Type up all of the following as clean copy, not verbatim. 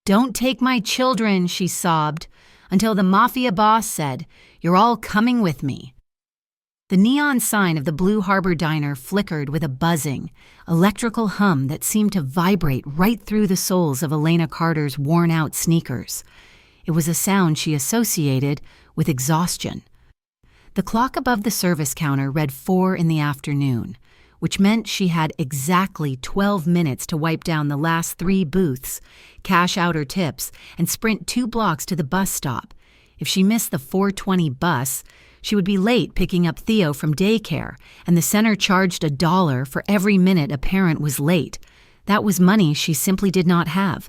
"Don't take my children," she sobbed, until the mafia boss said, "You're all coming with me." The neon sign of the Blue Harbor Diner flickered with a buzzing, electrical hum that seemed to vibrate right through the soles of Elena Carter's worn-out sneakers. It was a sound she associated with exhaustion. The clock above the service counter read 4 in the afternoon, which meant she had exactly 12 minutes to wipe down the last 3 booths, cash out her tips, and sprint 2 blocks to the bus stop. If she missed the 4:20 bus, she would be late picking up Theo from daycare, and the center charged $1 for every minute a parent was late. That was money she simply did not have.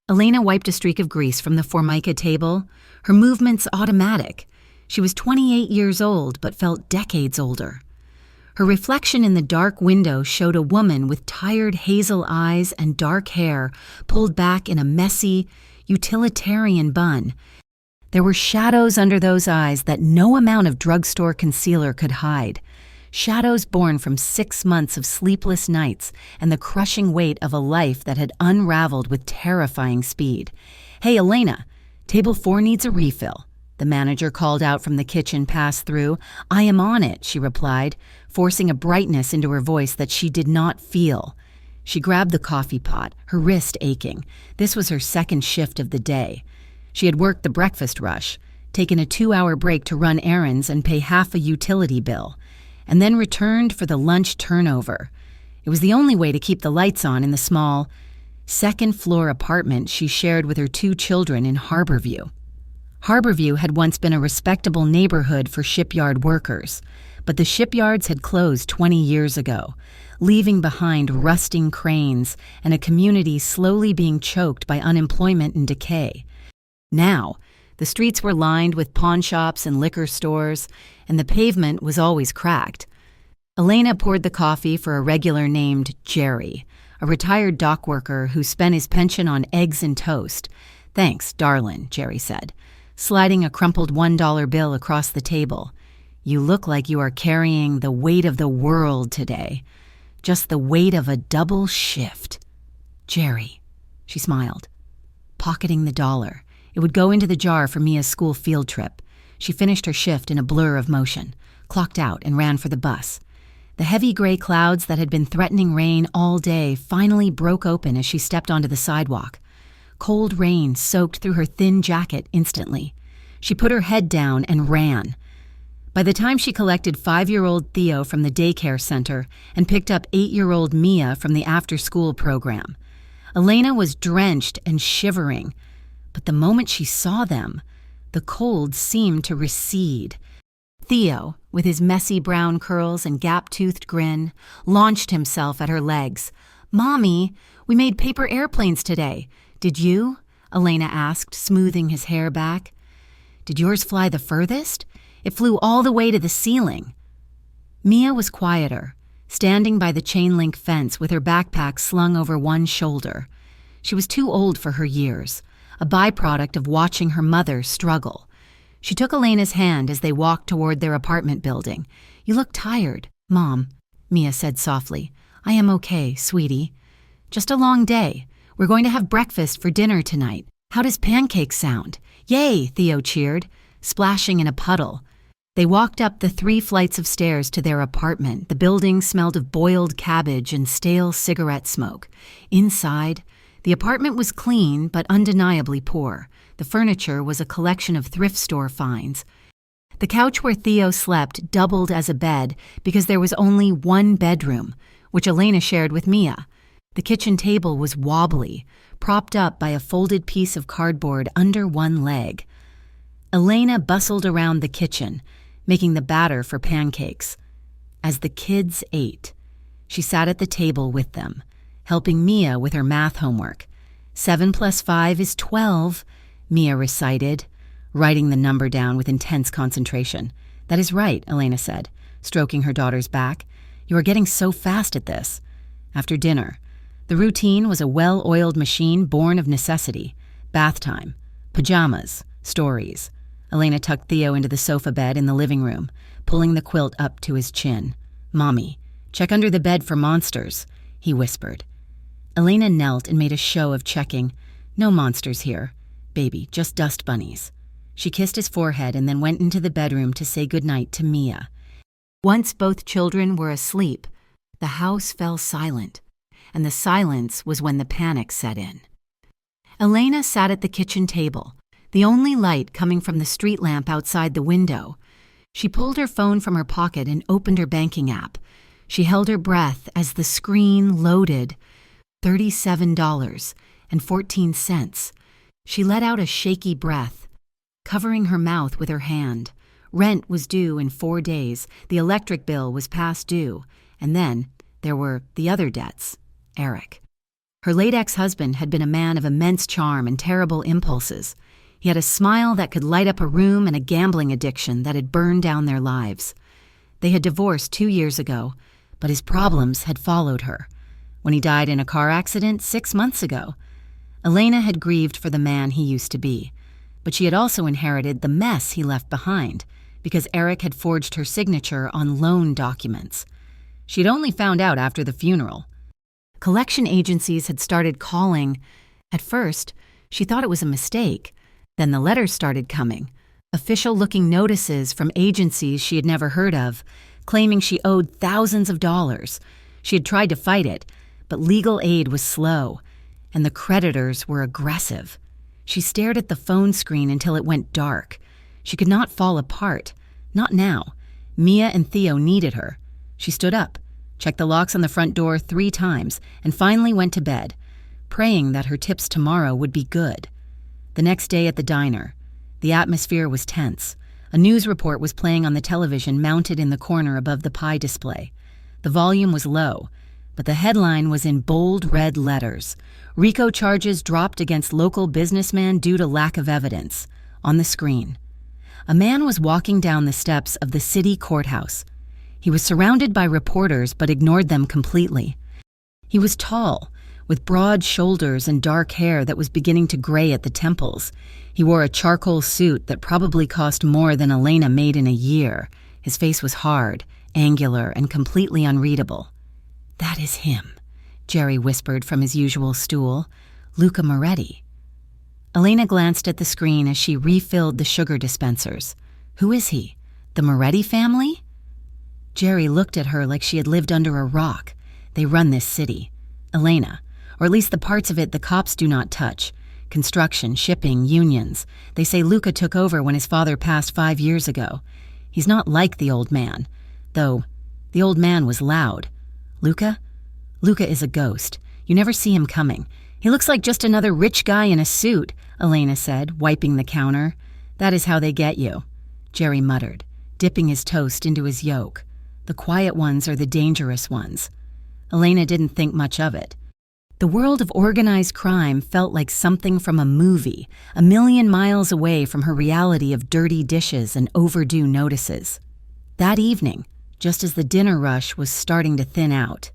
Elena wiped a streak of grease from the Formica table, her movements automatic. She was 28 years old, but felt decades older. Her reflection in the dark window showed a woman with tired hazel eyes and dark hair pulled back in a messy, utilitarian bun. There were shadows under those eyes that no amount of drugstore concealer could hide. Shadows born from 6 months of sleepless nights and the crushing weight of a life that had unraveled with terrifying speed. "Hey, Elena, table 4 needs a refill," the manager called out from the kitchen pass-through. "I am on it," she replied, forcing a brightness into her voice that she did not feel. She grabbed the coffee pot, her wrist aching. This was her second shift of the day. She had worked the breakfast rush, taken a 2-hour break to run errands and pay half a utility bill, and then returned for the lunch turnover. It was the only way to keep the lights on in the small, second-floor apartment she shared with her 2 children in Harborview. Harborview had once been a respectable neighborhood for shipyard workers, but the shipyards had closed 20 years ago, leaving behind rusting cranes and a community slowly being choked by unemployment and decay. Now, the streets were lined with pawn shops and liquor stores, and the pavement was always cracked. Elena poured the coffee for a regular named Jerry, a retired dock worker who spent his pension on eggs and toast. "Thanks, darlin'," Jerry said, sliding a crumpled $1 bill across the table. "You look like you are carrying the weight of the world today. Just the weight of a double shift." "Jerry," she smiled, pocketing the $1. It would go into the jar for Mia's school field trip. She finished her shift in a blur of motion, clocked out, and ran for the bus. The heavy gray clouds that had been threatening rain all day finally broke open as she stepped onto the sidewalk. Cold rain soaked through her thin jacket instantly. She put her head down and ran. By the time she collected 5-year-old Theo from the daycare center and picked up 8-year-old Mia from the after-school program, Elena was drenched and shivering. But the moment she saw them, the cold seemed to recede. Theo, with his messy brown curls and gap-toothed grin, launched himself at her legs. "Mommy, we made paper airplanes today. Did you?" Elena asked, smoothing his hair back. "Did yours fly the furthest? It flew all the way to the ceiling." Mia was quieter, standing by the chain-link fence with her backpack slung over one shoulder. She was too old for her years, a byproduct of watching her mother struggle. She took Elena's hand as they walked toward their apartment building. "You look tired, Mom," Mia said softly. "I am okay, sweetie. Just a long day. We're going to have breakfast for dinner tonight. How does pancakes sound?" "Yay!" Theo cheered, splashing in a puddle. They walked up the 3 flights of stairs to their apartment. The building smelled of boiled cabbage and stale cigarette smoke. Inside, the apartment was clean but undeniably poor. The furniture was a collection of thrift store finds. The couch where Theo slept doubled as a bed because there was only one bedroom, which Elena shared with Mia. The kitchen table was wobbly, propped up by a folded piece of cardboard under one leg. Elena bustled around the kitchen, making the batter for pancakes. As the kids ate, she sat at the table with them, helping Mia with her math homework. 7 + 5 is 12, Mia recited, writing the number down with intense concentration. "That is right," Elena said, stroking her daughter's back. "You are getting so fast at this." After dinner, the routine was a well-oiled machine born of necessity. Bath time, pajamas, stories. Elena tucked Theo into the sofa bed in the living room, pulling the quilt up to his chin. "Mommy, check under the bed for monsters," he whispered. Elena knelt and made a show of checking. No monsters here, baby, just dust bunnies. She kissed his forehead and then went into the bedroom to say goodnight to Mia. Once both children were asleep, the house fell silent, and the silence was when the panic set in. Elena sat at the kitchen table, the only light coming from the street lamp outside the window. She pulled her phone from her pocket and opened her banking app. She held her breath as the screen loaded. $37.14. She let out a shaky breath, covering her mouth with her hand. Rent was due in 4 days, the electric bill was past due, and then there were the other debts. Eric. Her late ex-husband had been a man of immense charm and terrible impulses. He had a smile that could light up a room and a gambling addiction that had burned down their lives. They had divorced 2 years ago, but his problems had followed her. When he died in a car accident 6 months ago, Elena had grieved for the man he used to be, but she had also inherited the mess he left behind because Eric had forged her signature on loan documents. She'd only found out after the funeral. Collection agencies had started calling. At first, she thought it was a mistake. Then the letters started coming, official-looking notices from agencies she had never heard of, claiming she owed thousands of dollars. She had tried to fight it, but legal aid was slow, and the creditors were aggressive. She stared at the phone screen until it went dark. She could not fall apart. Not now. Mia and Theo needed her. She stood up, checked the locks on the front door 3 times, and finally went to bed, praying that her tips tomorrow would be good. The next day at the diner, the atmosphere was tense. A news report was playing on the television mounted in the corner above the pie display. The volume was low, but the headline was in bold red letters. RICO charges dropped against local businessman due to lack of evidence. On the screen, a man was walking down the steps of the city courthouse. He was surrounded by reporters but ignored them completely. He was tall, with broad shoulders and dark hair that was beginning to gray at the temples. He wore a charcoal suit that probably cost more than Elena made in a year. His face was hard, angular, and completely unreadable. "That is him," Jerry whispered from his usual stool. "Luca Moretti." Elena glanced at the screen as she refilled the sugar dispensers. Who is he? The Moretti family? Jerry looked at her like she had lived under a rock. They run this city. Elena, or at least the parts of it the cops do not touch. Construction, shipping, unions. They say Luca took over when his father passed 5 years ago. He's not like the old man, though the old man was loud. Luca? Luca is a ghost. You never see him coming. He looks like just another rich guy in a suit, Elena said, wiping the counter. That is how they get you, Jerry muttered, dipping his toast into his yolk. The quiet ones are the dangerous ones. Elena didn't think much of it. The world of organized crime felt like something from a movie, a million miles away from her reality of dirty dishes and overdue notices. That evening, just as the dinner rush was starting to thin out,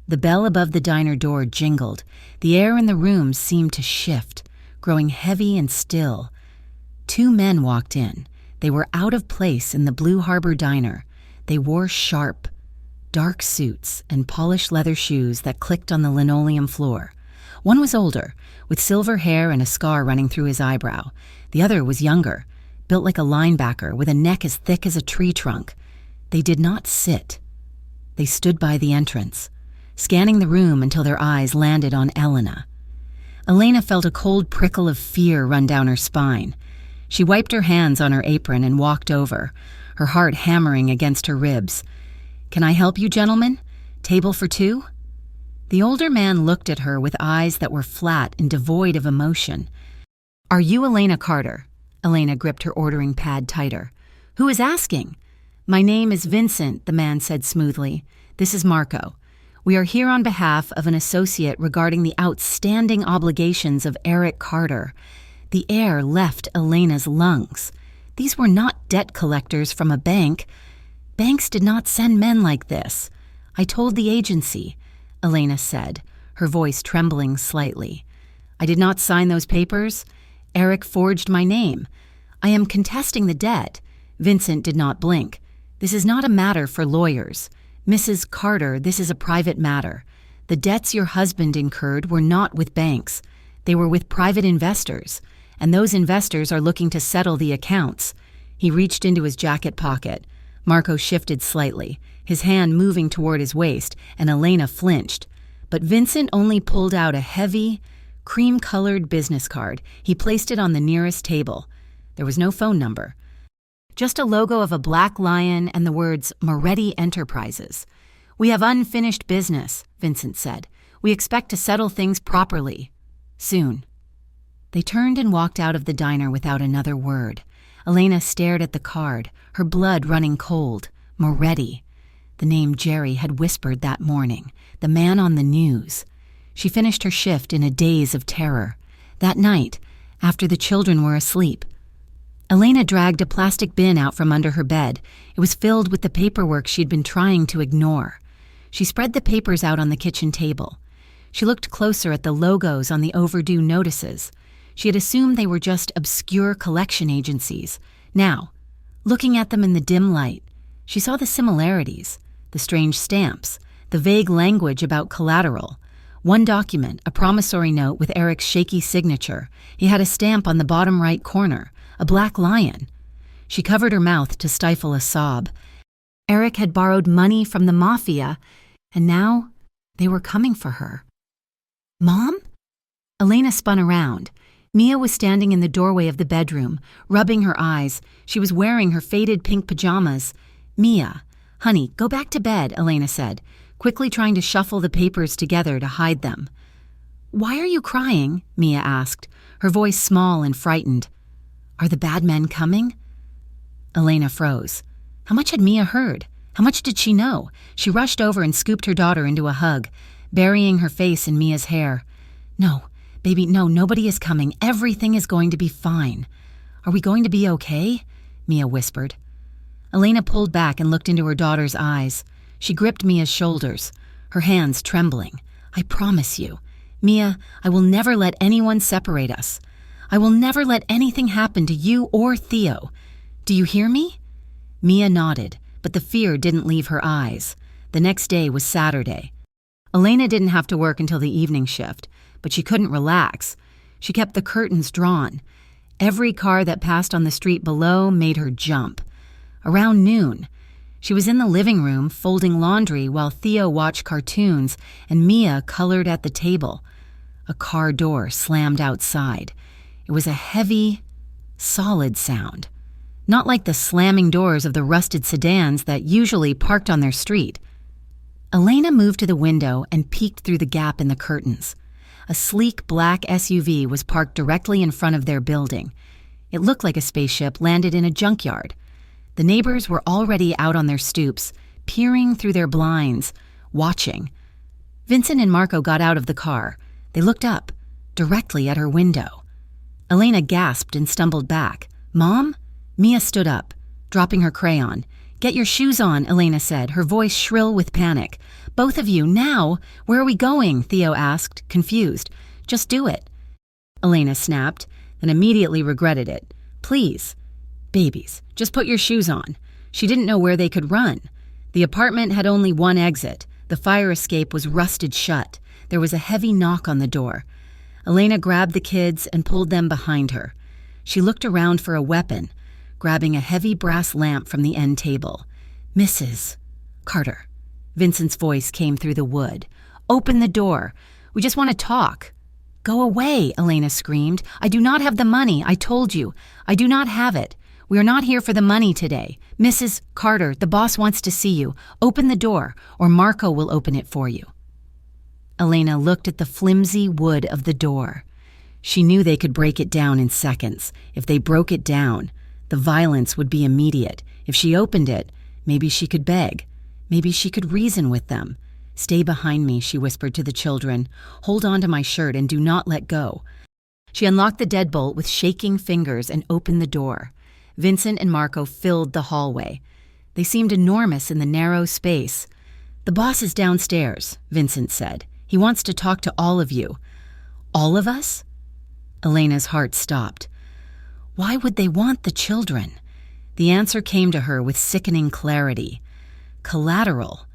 the bell above the diner door jingled. The air in the room seemed to shift, growing heavy and still. 2 men walked in. They were out of place in the Blue Harbor diner. They wore sharp, dark suits and polished leather shoes that clicked on the linoleum floor. One was older, with silver hair and a scar running through his eyebrow. The other was younger, built like a linebacker with a neck as thick as a tree trunk. They did not sit. They stood by the entrance, scanning the room until their eyes landed on Elena. Elena felt a cold prickle of fear run down her spine. She wiped her hands on her apron and walked over, her heart hammering against her ribs. "Can I help you, gentlemen? Table for 2?" The older man looked at her with eyes that were flat and devoid of emotion. "Are you Elena Carter?" Elena gripped her ordering pad tighter. "Who is asking?" "My name is Vincent," the man said smoothly. "This is Marco. We are here on behalf of an associate regarding the outstanding obligations of Eric Carter." The air left Elena's lungs. These were not debt collectors from a bank. Banks did not send men like this. "I told the agency," Elena said, her voice trembling slightly. "I did not sign those papers. Eric forged my name. I am contesting the debt." Vincent did not blink. "This is not a matter for lawyers. Mrs. Carter, this is a private matter. The debts your husband incurred were not with banks. They were with private investors, and those investors are looking to settle the accounts. He reached into his jacket pocket. Marco shifted slightly, his hand moving toward his waist, and Elena flinched. But Vincent only pulled out a heavy, cream-colored business card. He placed it on the nearest table. There was no phone number. Just a logo of a black lion and the words Moretti Enterprises. "We have unfinished business," Vincent said. "We expect to settle things properly. Soon." They turned and walked out of the diner without another word. Elena stared at the card, her blood running cold. Moretti. The name Jerry had whispered that morning. The man on the news. She finished her shift in a daze of terror. That night, after the children were asleep, Elena dragged a plastic bin out from under her bed. It was filled with the paperwork she'd been trying to ignore. She spread the papers out on the kitchen table. She looked closer at the logos on the overdue notices. She had assumed they were just obscure collection agencies. Now, looking at them in the dim light, she saw the similarities, the strange stamps, the vague language about collateral. One document, a promissory note with Eric's shaky signature. He had a stamp on the bottom right corner, a black lion. She covered her mouth to stifle a sob. Eric had borrowed money from the Mafia, and now they were coming for her. "Mom?" Elena spun around. Mia was standing in the doorway of the bedroom, rubbing her eyes. She was wearing her faded pink pajamas. "Mia, honey, go back to bed," Elena said, quickly trying to shuffle the papers together to hide them. "Why are you crying?" Mia asked, her voice small and frightened. "Are the bad men coming?" Elena froze. How much had Mia heard? How much did she know? She rushed over and scooped her daughter into a hug, burying her face in Mia's hair. "No, baby, no, nobody is coming. Everything is going to be fine." "Are we going to be okay?" Mia whispered. Elena pulled back and looked into her daughter's eyes. She gripped Mia's shoulders, her hands trembling. "I promise you, Mia, I will never let anyone separate us. I will never let anything happen to you or Theo. Do you hear me?" Mia nodded, but the fear didn't leave her eyes. The next day was Saturday. Elena didn't have to work until the evening shift, but she couldn't relax. She kept the curtains drawn. Every car that passed on the street below made her jump. Around noon, she was in the living room folding laundry while Theo watched cartoons and Mia colored at the table. A car door slammed outside. It was a heavy, solid sound, not like the slamming doors of the rusted sedans that usually parked on their street. Elena moved to the window and peeked through the gap in the curtains. A sleek black SUV was parked directly in front of their building. It looked like a spaceship landed in a junkyard. The neighbors were already out on their stoops, peering through their blinds, watching. Vincent and Marco got out of the car. They looked up, directly at her window. Elena gasped and stumbled back. "Mom?" Mia stood up, dropping her crayon. "Get your shoes on," Elena said, her voice shrill with panic. "Both of you, now! Where are we going?" Theo asked, confused. "Just do it." Elena snapped, and immediately regretted it. "Please. Babies, just put your shoes on." She didn't know where they could run. The apartment had only one exit. The fire escape was rusted shut. There was a heavy knock on the door. Elena grabbed the kids and pulled them behind her. She looked around for a weapon, grabbing a heavy brass lamp from the end table. "Mrs. Carter." Vincent's voice came through the wood. "Open the door. We just want to talk." "Go away," Elena screamed. "I do not have the money. I told you. I do not have it. We are not here for the money today. Mrs. Carter, the boss wants to see you. Open the door, or Marco will open it for you." Elena looked at the flimsy wood of the door. She knew they could break it down in seconds. If they broke it down, the violence would be immediate. If she opened it, maybe she could beg. Maybe she could reason with them. "Stay behind me," she whispered to the children. "Hold on to my shirt and do not let go." She unlocked the deadbolt with shaking fingers and opened the door. Vincent and Marco filled the hallway. They seemed enormous in the narrow space. "The boss is downstairs," Vincent said. "He wants to talk to all of you." "All of us?" Elena's heart stopped. Why would they want the children? The answer came to her with sickening clarity. Collateral.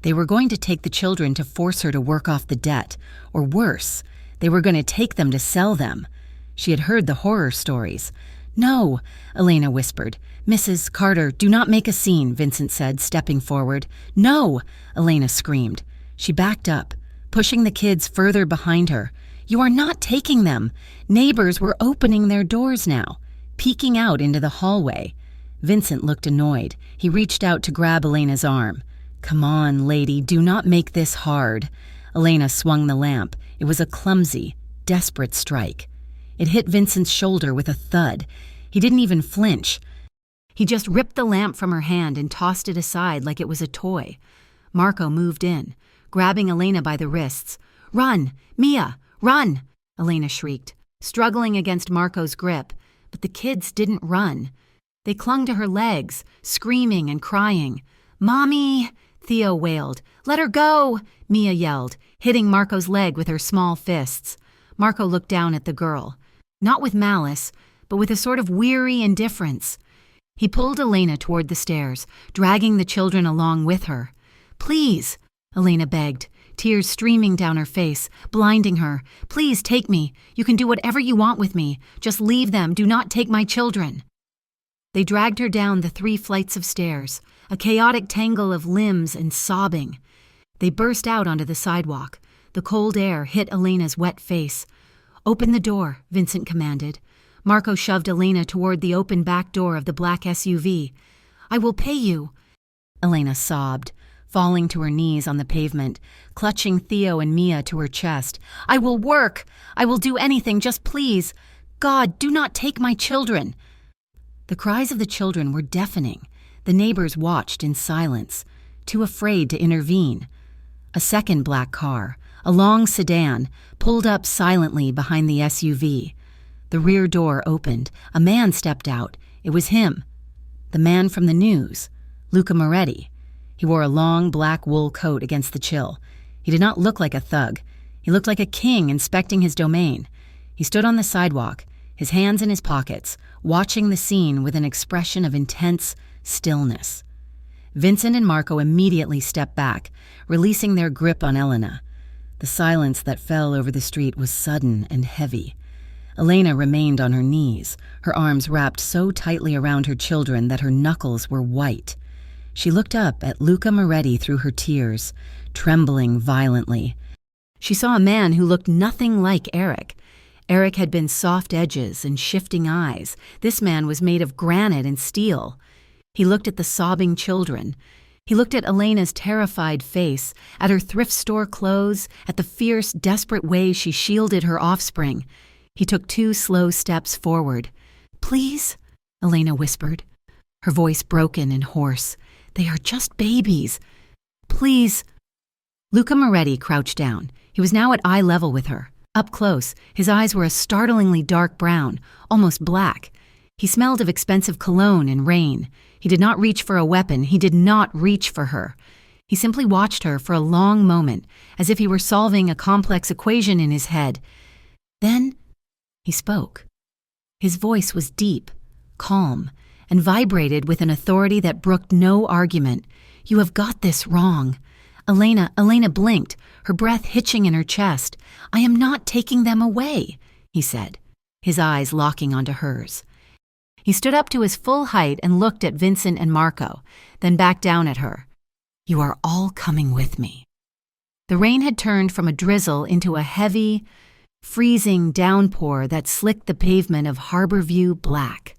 They were going to take the children to force her to work off the debt, or worse, They were going to take them to sell them. She had heard the horror stories. "No," Elena whispered. "Mrs. Carter, do not make a scene," Vincent said, stepping forward. "No," Elena screamed. She backed up, pushing the kids further behind her. "You are not taking them." Neighbors were opening their doors now, peeking out into the hallway. Vincent looked annoyed. He reached out to grab Elena's arm. "Come on, lady, do not make this hard." Elena swung the lamp. It was a clumsy, desperate strike. It hit Vincent's shoulder with a thud. He didn't even flinch. He just ripped the lamp from her hand and tossed it aside like it was a toy. Marco moved in, grabbing Elena by the wrists. "Run! Mia, run!" Elena shrieked, struggling against Marco's grip. But the kids didn't run. They clung to her legs, screaming and crying. "Mommy!" Theo wailed. "Let her go!" Mia yelled, hitting Marco's leg with her small fists. Marco looked down at the girl, not with malice, but with a sort of weary indifference. He pulled Elena toward the stairs, dragging the children along with her. "Please," Elena begged, tears streaming down her face, blinding her. "Please take me. You can do whatever you want with me. Just leave them. Do not take my children." They dragged her down the 3 flights of stairs, a chaotic tangle of limbs and sobbing. They burst out onto the sidewalk. The cold air hit Elena's wet face. "Open the door," Vincent commanded. Marco shoved Elena toward the open back door of the black SUV. "I will pay you," Elena sobbed, falling to her knees on the pavement, clutching Theo and Mia to her chest. "I will work. I will do anything, just please. God, do not take my children." The cries of the children were deafening. The neighbors watched in silence, too afraid to intervene. A second black car, a long sedan, pulled up silently behind the SUV. The rear door opened. A man stepped out. It was him. The man from the news, Luca Moretti. He wore a long black wool coat against the chill. He did not look like a thug. He looked like a king inspecting his domain. He stood on the sidewalk, his hands in his pockets, watching the scene with an expression of intense stillness. Vincent and Marco immediately stepped back, releasing their grip on Elena. The silence that fell over the street was sudden and heavy. Elena remained on her knees, her arms wrapped so tightly around her children that her knuckles were white. She looked up at Luca Moretti through her tears, trembling violently. She saw a man who looked nothing like Eric. Eric had been soft edges and shifting eyes. This man was made of granite and steel. He looked at the sobbing children. He looked at Elena's terrified face, at her thrift store clothes, at the fierce, desperate way she shielded her offspring. He took 2 slow steps forward. "Please," Elena whispered, her voice broken and hoarse. "They are just babies. Please." Luca Moretti crouched down. He was now at eye level with her. Up close, his eyes were a startlingly dark brown, almost black. He smelled of expensive cologne and rain. He did not reach for a weapon. He did not reach for her. He simply watched her for a long moment, as if he were solving a complex equation in his head. Then he spoke. His voice was deep, calm, and vibrated with an authority that brooked no argument. "You have got this wrong." Elena blinked, her breath hitching in her chest. "I am not taking them away," he said, his eyes locking onto hers. He stood up to his full height and looked at Vincent and Marco, then back down at her. "You are all coming with me." The rain had turned from a drizzle into a heavy, freezing downpour that slicked the pavement of Harborview black.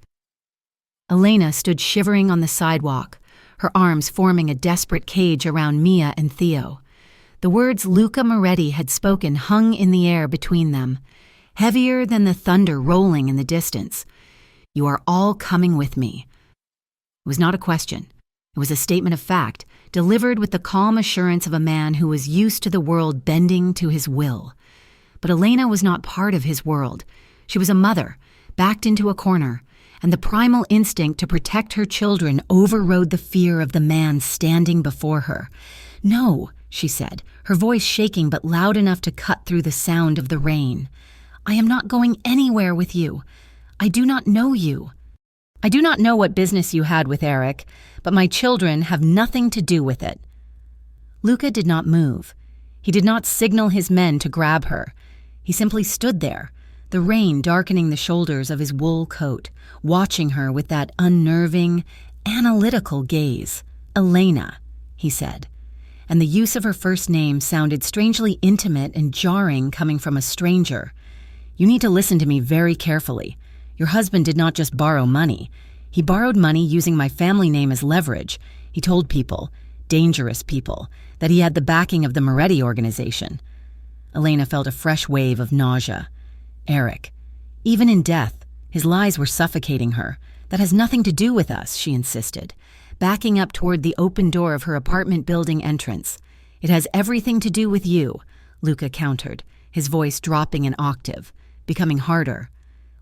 Elena stood shivering on the sidewalk, her arms forming a desperate cage around Mia and Theo. The words Luca Moretti had spoken hung in the air between them, heavier than the thunder rolling in the distance. "You are all coming with me." It was not a question. It was a statement of fact, delivered with the calm assurance of a man who was used to the world bending to his will. But Elena was not part of his world. She was a mother, backed into a corner, and the primal instinct to protect her children overrode the fear of the man standing before her. "No," she said, her voice shaking but loud enough to cut through the sound of the rain. "I am not going anywhere with you. I do not know you. I do not know what business you had with Eric, but my children have nothing to do with it." Luca did not move. He did not signal his men to grab her. He simply stood there, the rain darkening the shoulders of his wool coat, watching her with that unnerving, analytical gaze. "Elena," he said, and the use of her first name sounded strangely intimate and jarring coming from a stranger. "You need to listen to me very carefully. Your husband did not just borrow money. He borrowed money using my family name as leverage. He told people, dangerous people, that he had the backing of the Moretti organization." Elena felt a fresh wave of nausea. "Eric, even in death, his lies were suffocating her. That has nothing to do with us," she insisted, backing up toward the open door of her apartment building entrance. "It has everything to do with you," Luca countered, his voice dropping an octave, becoming harder.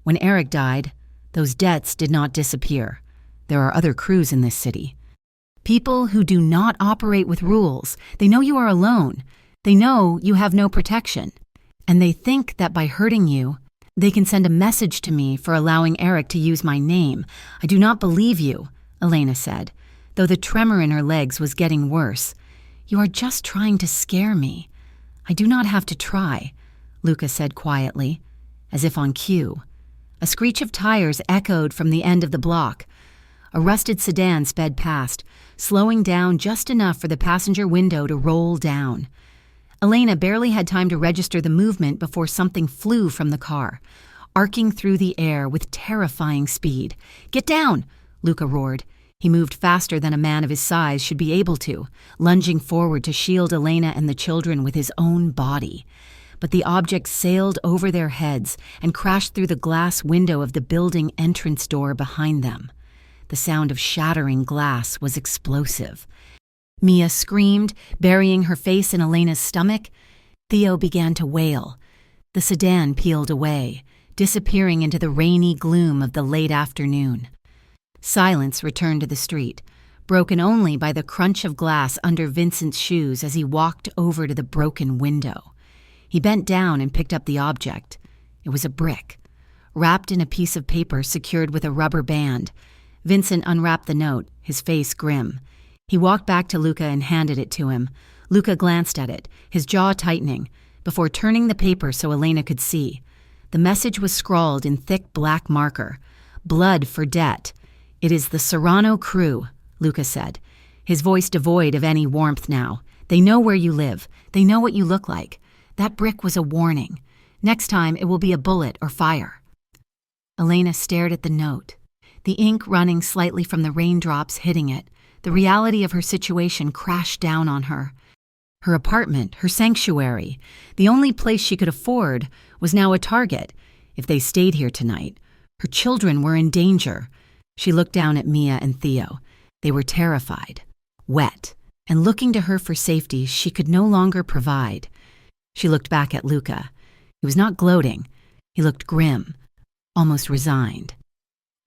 "When Eric died, those debts did not disappear. There are other crews in this city. People who do not operate with rules. They know you are alone. They know you have no protection. And they think that by hurting you, they can send a message to me for allowing Eric to use my name. I do not believe you," Elena said, though the tremor in her legs was getting worse. "You are just trying to scare me." "I do not have to try," Luca said quietly, as if on cue. A screech of tires echoed from the end of the block. A rusted sedan sped past, slowing down just enough for the passenger window to roll down. Elena barely had time to register the movement before something flew from the car, arcing through the air with terrifying speed. "Get down!" Luca roared. He moved faster than a man of his size should be able to, lunging forward to shield Elena and the children with his own body. But the object sailed over their heads and crashed through the glass window of the building entrance door behind them. The sound of shattering glass was explosive. Mia screamed, burying her face in Elena's stomach. Theo began to wail. The sedan peeled away, disappearing into the rainy gloom of the late afternoon. Silence returned to the street, broken only by the crunch of glass under Vincent's shoes as he walked over to the broken window. He bent down and picked up the object. It was a brick, wrapped in a piece of paper secured with a rubber band. Vincent unwrapped the note, his face grim. He walked back to Luca and handed it to him. Luca glanced at it, his jaw tightening, before turning the paper so Elena could see. The message was scrawled in thick black marker. "Blood for debt. It is the Serrano crew," Luca said, his voice devoid of any warmth now. "They know where you live. They know what you look like. That brick was a warning. Next time it will be a bullet or fire." Elena stared at the note, the ink running slightly from the raindrops hitting it. The reality of her situation crashed down on her. Her apartment, her sanctuary, the only place she could afford, was now a target. If they stayed here tonight, her children were in danger. She looked down at Mia and Theo. They were terrified, wet, and looking to her for safety she could no longer provide. She looked back at Luca. He was not gloating. He looked grim, almost resigned.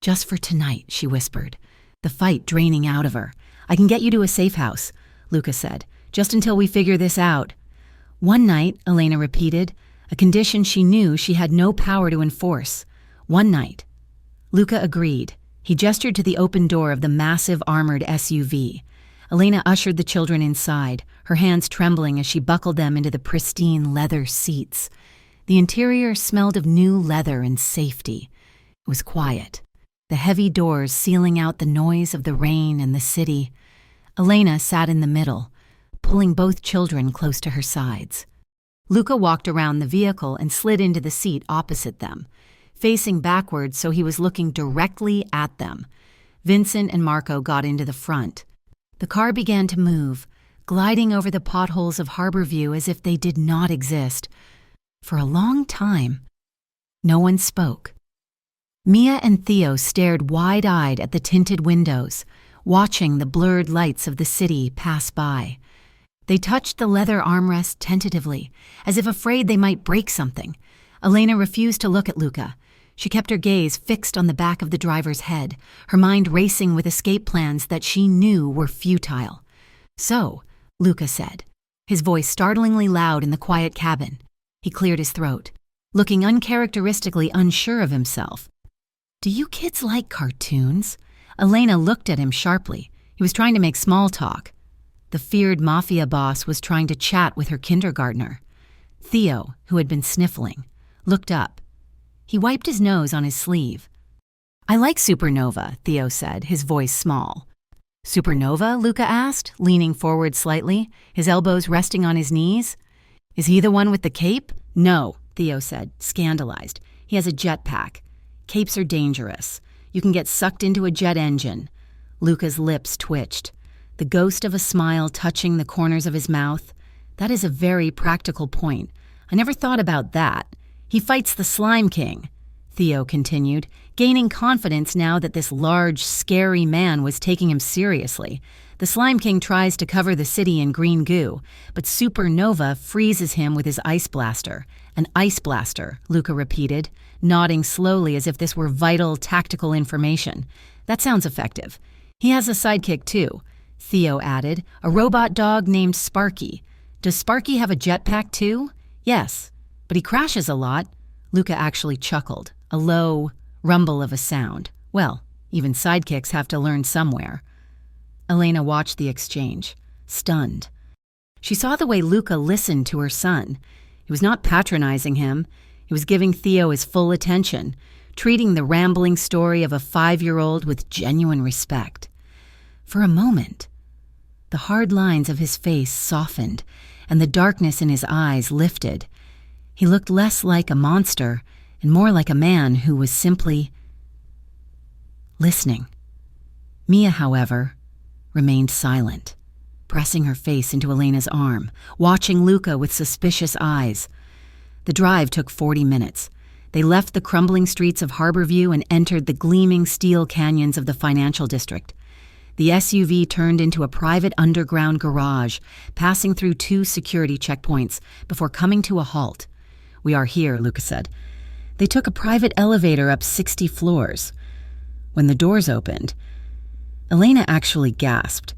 "Just for tonight," she whispered, the fight draining out of her. "I can get you to a safe house," Luca said, "just until we figure this out." "One night," Elena repeated, a condition she knew she had no power to enforce. "One night." Luca agreed. He gestured to the open door of the massive armored SUV. Elena ushered the children inside, her hands trembling as she buckled them into the pristine leather seats. The interior smelled of new leather and safety. It was quiet, the heavy doors sealing out the noise of the rain and the city. Elena sat in the middle, pulling both children close to her sides. Luca walked around the vehicle and slid into the seat opposite them, facing backwards so he was looking directly at them. Vincent and Marco got into the front. The car began to move, gliding over the potholes of Harborview as if they did not exist. For a long time, no one spoke. Mia and Theo stared wide-eyed at the tinted windows, watching the blurred lights of the city pass by. They touched the leather armrest tentatively, as if afraid they might break something. Elena refused to look at Luca. She kept her gaze fixed on the back of the driver's head, her mind racing with escape plans that she knew were futile. "So," Luca said, his voice startlingly loud in the quiet cabin. He cleared his throat, looking uncharacteristically unsure of himself. "Do you kids like cartoons?" Elena looked at him sharply. He was trying to make small talk. The feared mafia boss was trying to chat with her kindergartner. Theo, who had been sniffling, looked up. He wiped his nose on his sleeve. "I like Supernova," Theo said, his voice small. "Supernova?" Luca asked, leaning forward slightly, his elbows resting on his knees. "Is he the one with the cape?" "No," Theo said, scandalized. "He has a jetpack. Capes are dangerous. You can get sucked into a jet engine." Luca's lips twitched, the ghost of a smile touching the corners of his mouth. "That is a very practical point. I never thought about that. He fights the Slime King," Theo continued, gaining confidence now that this large, scary man was taking him seriously. "The Slime King tries to cover the city in green goo, but Supernova freezes him with his ice blaster." "An ice blaster," Luca repeated, nodding slowly as if this were vital, tactical information. "That sounds effective. He has a sidekick too," Theo added, "a robot dog named Sparky. Does Sparky have a jetpack too?" "Yes, but he crashes a lot." Luca actually chuckled, a low rumble of a sound. Well, even sidekicks have to learn somewhere. Elena watched the exchange, stunned. She saw the way Luca listened to her son. He was not patronizing him. He was giving Theo his full attention, treating the rambling story of a 5-year-old with genuine respect. For a moment, the hard lines of his face softened, and the darkness in his eyes lifted. He looked less like a monster and more like a man who was simply listening. Mia, however, remained silent, pressing her face into Elena's arm, watching Luca with suspicious eyes. The drive took 40 minutes. They left the crumbling streets of Harborview and entered the gleaming steel canyons of the financial district. The SUV turned into a private underground garage, passing through 2 security checkpoints before coming to a halt. "We are here," Luca said. They took a private elevator up 60 floors. When the doors opened, Elena actually gasped.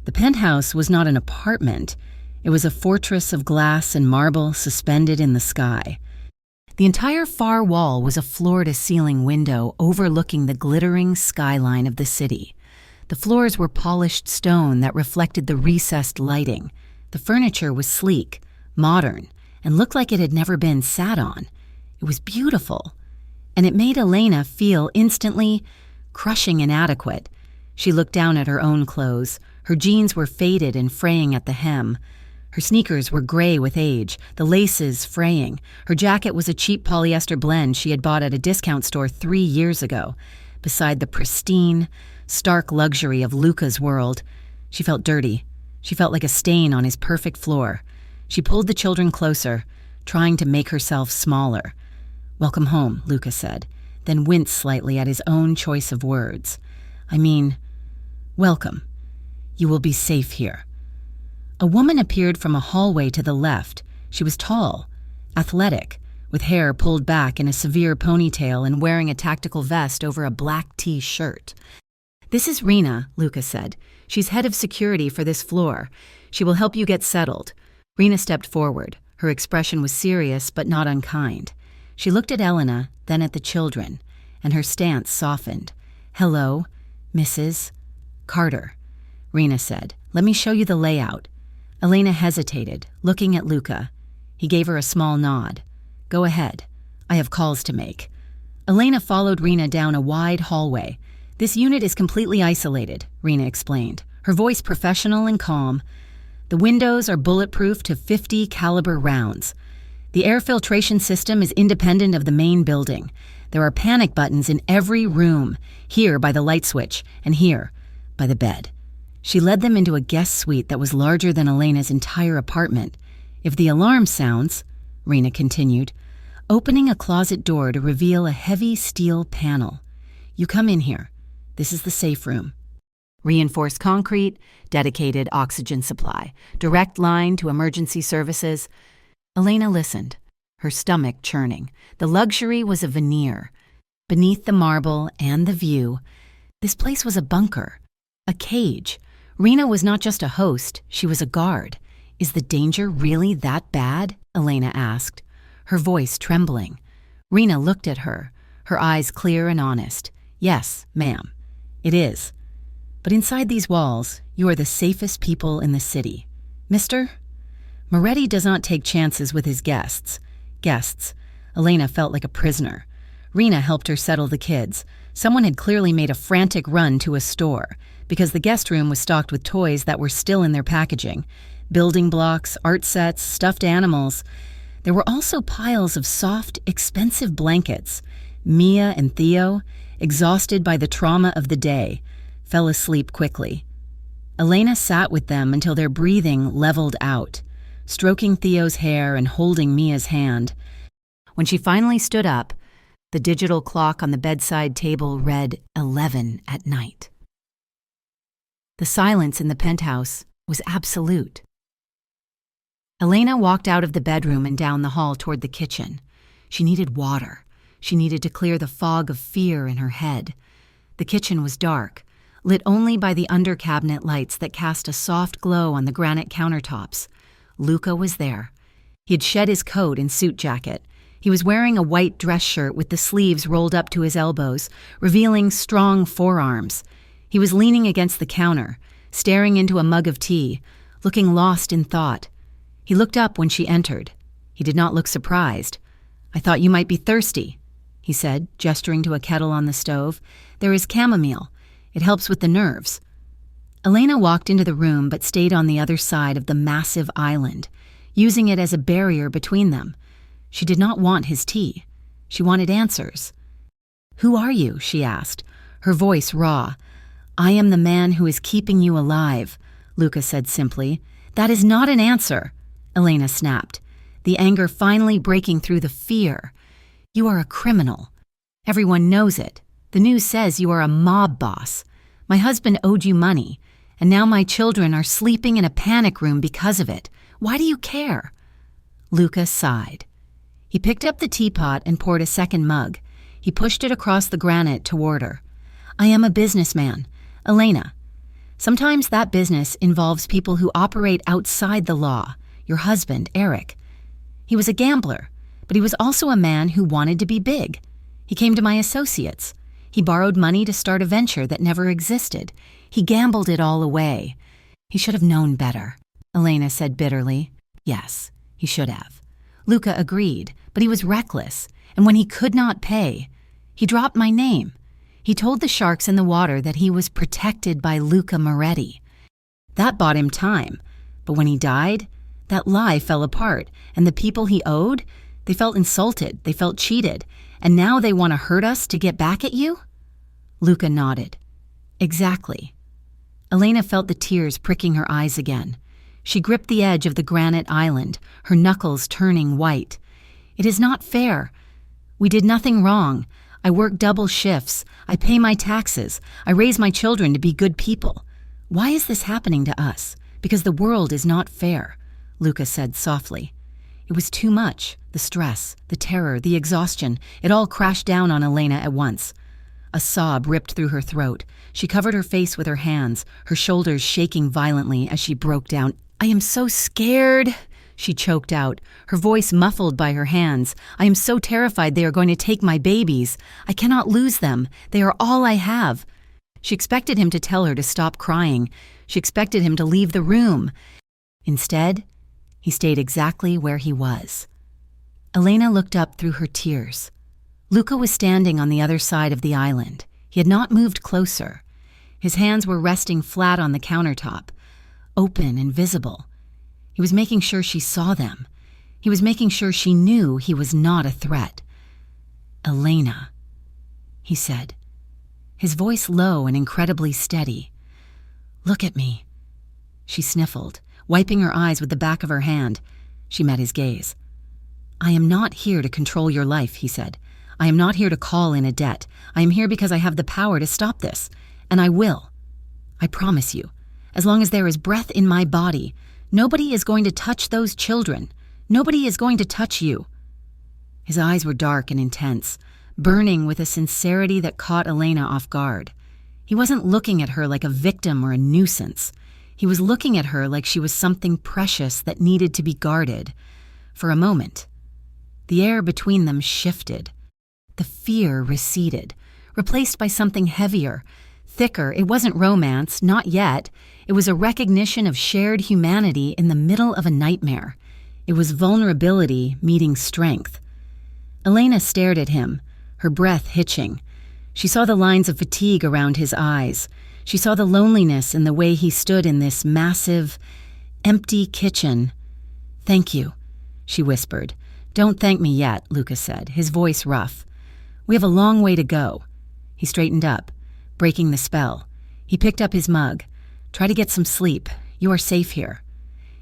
The penthouse was not an apartment. It was a fortress of glass and marble suspended in the sky. The entire far wall was a floor-to-ceiling window overlooking the glittering skyline of the city. The floors were polished stone that reflected the recessed lighting. The furniture was sleek, modern, and looked like it had never been sat on. It was beautiful, and it made Elena feel instantly crushing inadequate. She looked down at her own clothes. Her jeans were faded and fraying at the hem. Her sneakers were gray with age, the laces fraying. Her jacket was a cheap polyester blend she had bought at a discount store 3 years ago. Beside the pristine, stark luxury of Luca's world, she felt dirty. She felt like a stain on his perfect floor. She pulled the children closer, trying to make herself smaller. "Welcome home," Luca said, then winced slightly at his own choice of words. "I mean, welcome. You will be safe here." A woman appeared from a hallway to the left. She was tall, athletic, with hair pulled back in a severe ponytail and wearing a tactical vest over a black T-shirt. "This is Rena," Luca said. "She's head of security for this floor. She will help you get settled." Rena stepped forward. Her expression was serious but not unkind. She looked at Elena, then at the children, and her stance softened. "Hello, Mrs. Carter," Rena said. "Let me show you the layout." Elena hesitated, looking at Luca. He gave her a small nod. "Go ahead. I have calls to make." Elena followed Rena down a wide hallway. "This unit is completely isolated," Rena explained, her voice professional and calm. "The windows are bulletproof to .50 caliber rounds. The air filtration system is independent of the main building. There are panic buttons in every room, here by the light switch, and here by the bed." She led them into a guest suite that was larger than Elena's entire apartment. "If the alarm sounds," Rena continued, opening a closet door to reveal a heavy steel panel, "you come in here. This is the safe room. Reinforced concrete, dedicated oxygen supply, direct line to emergency services." Elena listened, her stomach churning. The luxury was a veneer. Beneath the marble and the view, this place was a bunker, a cage. Rena was not just a host, she was a guard. "Is the danger really that bad?" Elena asked, her voice trembling. Rena looked at her, her eyes clear and honest. "Yes, ma'am, it is. But inside these walls, you are the safest people in the city. Mister?" Moretti does not take chances with his guests. Elena felt like a prisoner. Rena helped her settle the kids. Someone had clearly made a frantic run to a store, because the guest room was stocked with toys that were still in their packaging. Building blocks, art sets, stuffed animals. There were also piles of soft, expensive blankets. Mia and Theo, exhausted by the trauma of the day, fell asleep quickly. Elena sat with them until their breathing leveled out, stroking Theo's hair and holding Mia's hand. When she finally stood up, the digital clock on the bedside table read 11 at night. The silence in the penthouse was absolute. Elena walked out of the bedroom and down the hall toward the kitchen. She needed water. She needed to clear the fog of fear in her head. The kitchen was dark, lit only by the under-cabinet lights that cast a soft glow on the granite countertops. Luca was there. He had shed his coat and suit jacket. He was wearing a white dress shirt with the sleeves rolled up to his elbows, revealing strong forearms. He was leaning against the counter, staring into a mug of tea, looking lost in thought. He looked up when she entered. He did not look surprised. "I thought you might be thirsty," he said, gesturing to a kettle on the stove. "There is chamomile. It helps with the nerves." Elena walked into the room but stayed on the other side of the massive island, using it as a barrier between them. She did not want his tea. She wanted answers. "Who are you?" she asked, her voice raw. "I am the man who is keeping you alive," Luca said simply. "That is not an answer," Elena snapped, the anger finally breaking through the fear. "You are a criminal. Everyone knows it. The news says you are a mob boss. My husband owed you money, and now my children are sleeping in a panic room because of it. Why do you care?" Luca sighed. He picked up the teapot and poured a second mug. He pushed it across the granite toward her. "I am a businessman, Elena. Sometimes that business involves people who operate outside the law. Your husband, Eric. He was a gambler, but he was also a man who wanted to be big. He came to my associates. He borrowed money to start a venture that never existed. He gambled it all away. He should have known better," Elena said bitterly. "Yes, he should have." Luca agreed, but he was reckless, and when he could not pay, he dropped my name. He told the sharks in the water that he was protected by Luca Moretti. That bought him time, but when he died, that lie fell apart, and the people he owed, they felt insulted, they felt cheated, and now they want to hurt us to get back at you? Luca nodded. "Exactly." Elena felt the tears pricking her eyes again. She gripped the edge of the granite island, her knuckles turning white. "It is not fair. We did nothing wrong. I work double shifts. I pay my taxes. I raise my children to be good people. Why is this happening to us? Because the world is not fair," Luca said softly. It was too much. The stress, the terror, the exhaustion, it all crashed down on Elena at once. A sob ripped through her throat. She covered her face with her hands, her shoulders shaking violently as she broke down. "I am so scared," she choked out, her voice muffled by her hands. "I am so terrified they are going to take my babies. I cannot lose them. They are all I have." She expected him to tell her to stop crying. She expected him to leave the room. Instead, he stayed exactly where he was. Elena looked up through her tears. Luca was standing on the other side of the island. He had not moved closer. His hands were resting flat on the countertop, open and visible. He was making sure she saw them. He was making sure she knew he was not a threat. "Elena," he said, his voice low and incredibly steady. "Look at me." She sniffled, wiping her eyes with the back of her hand. She met his gaze. "I am not here to control your life," he said. "I am not here to call in a debt. I am here because I have the power to stop this, and I will. I promise you. As long as there is breath in my body, nobody is going to touch those children. Nobody is going to touch you." His eyes were dark and intense, burning with a sincerity that caught Elena off guard. He wasn't looking at her like a victim or a nuisance. He was looking at her like she was something precious that needed to be guarded. For a moment, the air between them shifted. The fear receded, replaced by something heavier, thicker. It wasn't romance, not yet. It was a recognition of shared humanity in the middle of a nightmare. It was vulnerability meeting strength. Elena stared at him, her breath hitching. She saw the lines of fatigue around his eyes. She saw the loneliness in the way he stood in this massive, empty kitchen. "Thank you," she whispered. "Don't thank me yet," Lucas said, his voice rough. "We have a long way to go." He straightened up, breaking the spell. He picked up his mug. "Try to get some sleep. You are safe here."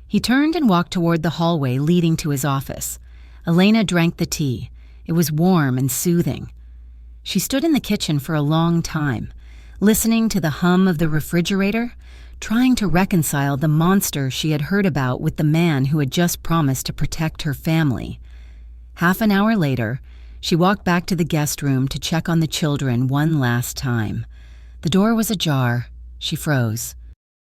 He turned and walked toward the hallway leading to his office. Elena drank the tea. It was warm and soothing. She stood in the kitchen for a long time, listening to the hum of the refrigerator, trying to reconcile the monster she had heard about with the man who had just promised to protect her family. Half an hour later, she walked back to the guest room to check on the children one last time. The door was ajar. She froze.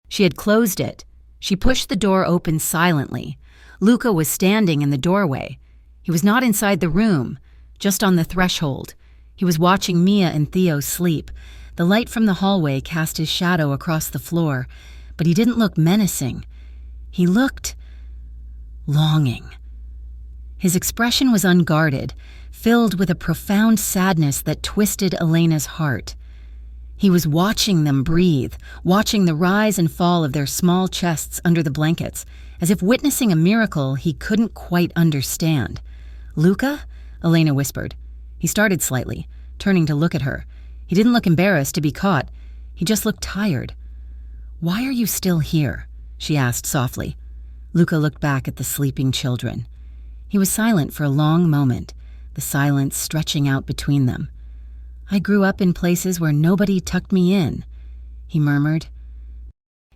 She had closed it. She pushed the door open silently. Luca was standing in the doorway. He was not inside the room, just on the threshold. He was watching Mia and Theo sleep. The light from the hallway cast his shadow across the floor, but he didn't look menacing. He looked longing. His expression was unguarded, filled with a profound sadness that twisted Elena's heart. He was watching them breathe, watching the rise and fall of their small chests under the blankets, as if witnessing a miracle he couldn't quite understand. "Luca?" Elena whispered. He started slightly, turning to look at her. He didn't look embarrassed to be caught. He just looked tired. "Why are you still here?" she asked softly. Luca looked back at the sleeping children. He was silent for a long moment, the silence stretching out between them. "I grew up in places where nobody tucked me in," he murmured.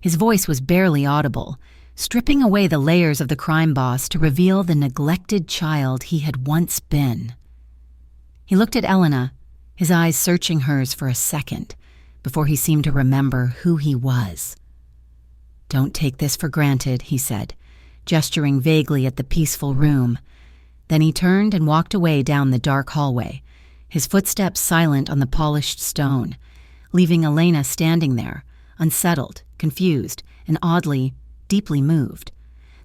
His voice was barely audible, stripping away the layers of the crime boss to reveal the neglected child he had once been. He looked at Elena, his eyes searching hers for a second, before he seemed to remember who he was. "Don't take this for granted," he said, gesturing vaguely at the peaceful room. Then he turned and walked away down the dark hallway, his footsteps silent on the polished stone, leaving Elena standing there, unsettled, confused, and oddly, deeply moved.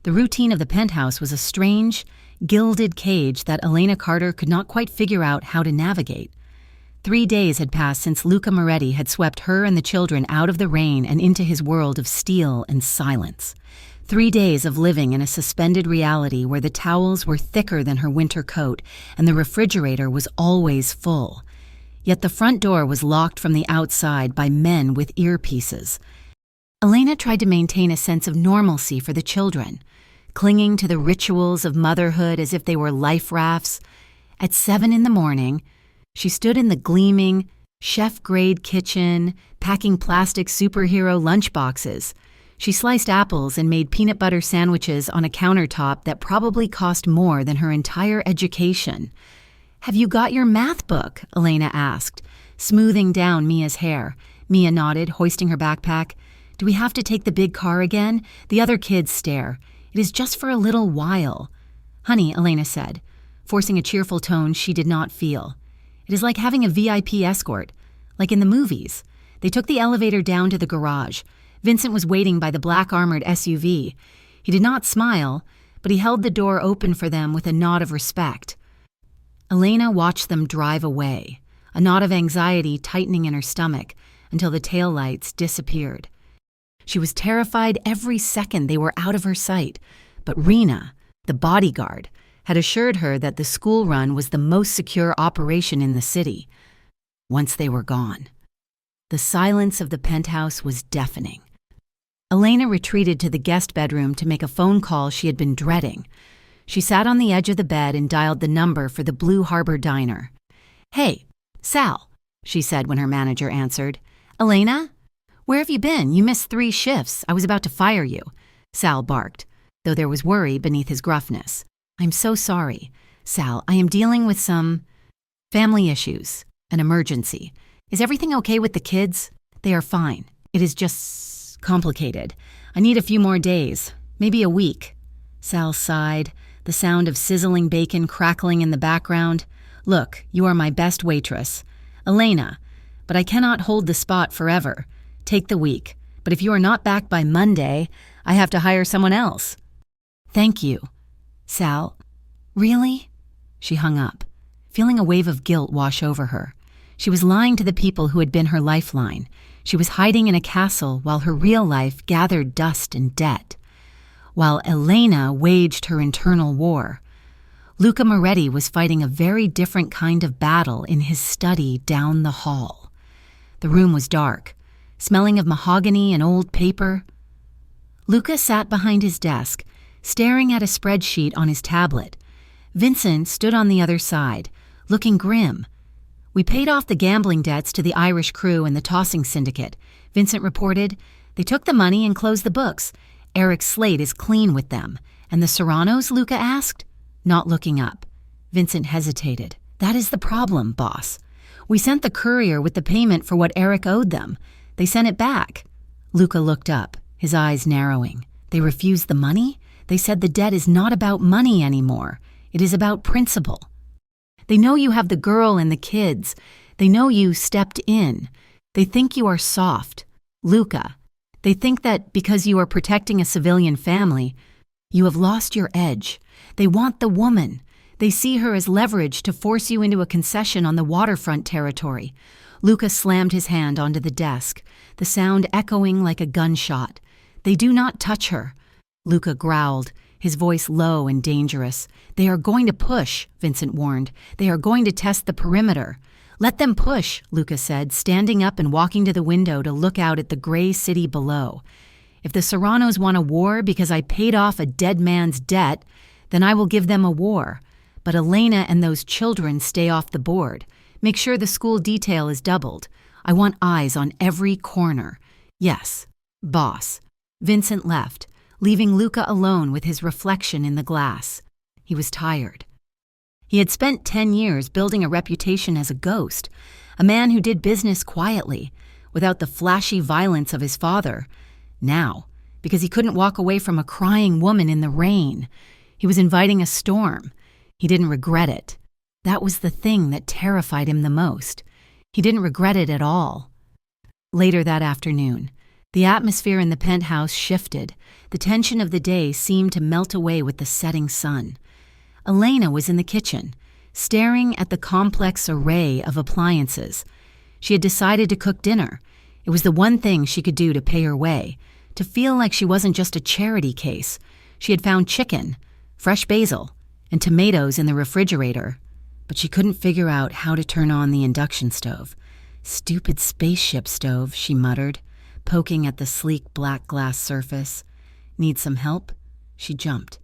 The routine of the penthouse was a strange, gilded cage that Elena Carter could not quite figure out how to navigate. 3 days had passed since Luca Moretti had swept her and the children out of the rain and into his world of steel and silence. 3 days of living in a suspended reality where the towels were thicker than her winter coat and the refrigerator was always full. Yet the front door was locked from the outside by men with earpieces. Elena tried to maintain a sense of normalcy for the children, clinging to the rituals of motherhood as if they were life rafts. At 7 a.m, she stood in the gleaming, chef-grade kitchen, packing plastic superhero lunchboxes. She sliced apples and made peanut butter sandwiches on a countertop that probably cost more than her entire education. "Have you got your math book?" Elena asked, smoothing down Mia's hair. Mia nodded, hoisting her backpack. "Do we have to take the big car again?" The other kids stare. "It is just for a little while." "Honey," Elena said, forcing a cheerful tone she did not feel. "It is like having a VIP escort, like in the movies." They took the elevator down to the garage. Vincent was waiting by the black-armored SUV. He did not smile, but he held the door open for them with a nod of respect. Elena watched them drive away, a knot of anxiety tightening in her stomach until the taillights disappeared. She was terrified every second they were out of her sight, but Rena, the bodyguard, had assured her that the school run was the most secure operation in the city. Once they were gone, the silence of the penthouse was deafening. Elena retreated to the guest bedroom to make a phone call she had been dreading. She sat on the edge of the bed and dialed the number for the Blue Harbor Diner. "Hey, Sal," she said when her manager answered. "Elena? Where have you been? You missed 3 shifts. I was about to fire you." Sal barked, though there was worry beneath his gruffness. "I'm so sorry. Sal, I am dealing with some family issues, an emergency. Is everything okay with the kids?" "They are fine. It is just complicated. I need a few more days, maybe a week." Sal sighed, the sound of sizzling bacon crackling in the background. "Look, you are my best waitress. Elena, but I cannot hold the spot forever. Take the week. But if you are not back by Monday, I have to hire someone else." "Thank you." "Sal, really?" She hung up, feeling a wave of guilt wash over her. She was lying to the people who had been her lifeline. She was hiding in a castle while her real life gathered dust and debt. While Elena waged her internal war, Luca Moretti was fighting a very different kind of battle in his study down the hall. The room was dark, smelling of mahogany and old paper. Luca sat behind his desk, staring at a spreadsheet on his tablet. Vincent stood on the other side, looking grim. "We paid off the gambling debts to the Irish crew and the tossing syndicate," Vincent reported. "They took the money and closed the books. Eric's slate is clean with them. And the Serranos?" Luca asked, not looking up. Vincent hesitated. "That is the problem, boss. We sent the courier with the payment for what Eric owed them. They sent it back." Luca looked up, his eyes narrowing. "They refused the money? They said the debt is not about money anymore. It is about principle. They know you have the girl and the kids. They know you stepped in. They think you are soft. Luca, they think that because you are protecting a civilian family, you have lost your edge. They want the woman. They see her as leverage to force you into a concession on the waterfront territory." Luca slammed his hand onto the desk, the sound echoing like a gunshot. "They do not touch her." Luca growled, his voice low and dangerous. "They are going to push," Vincent warned. "They are going to test the perimeter." "Let them push," Luca said, standing up and walking to the window to look out at the gray city below. "If the Serranos want a war because I paid off a dead man's debt, then I will give them a war. But Elena and those children stay off the board. Make sure the school detail is doubled. I want eyes on every corner." "Yes, boss." Vincent left, leaving Luca alone with his reflection in the glass. He was tired. He had spent 10 years building a reputation as a ghost, a man who did business quietly, without the flashy violence of his father. Now, because he couldn't walk away from a crying woman in the rain, he was inviting a storm. He didn't regret it. That was the thing that terrified him the most. He didn't regret it at all. Later that afternoon, the atmosphere in the penthouse shifted. The tension of the day seemed to melt away with the setting sun. Elena was in the kitchen, staring at the complex array of appliances. She had decided to cook dinner. It was the one thing she could do to pay her way, to feel like she wasn't just a charity case. She had found chicken, fresh basil, and tomatoes in the refrigerator, but she couldn't figure out how to turn on the induction stove. "Stupid spaceship stove," she muttered, poking at the sleek black glass surface. "Need some help?" She jumped.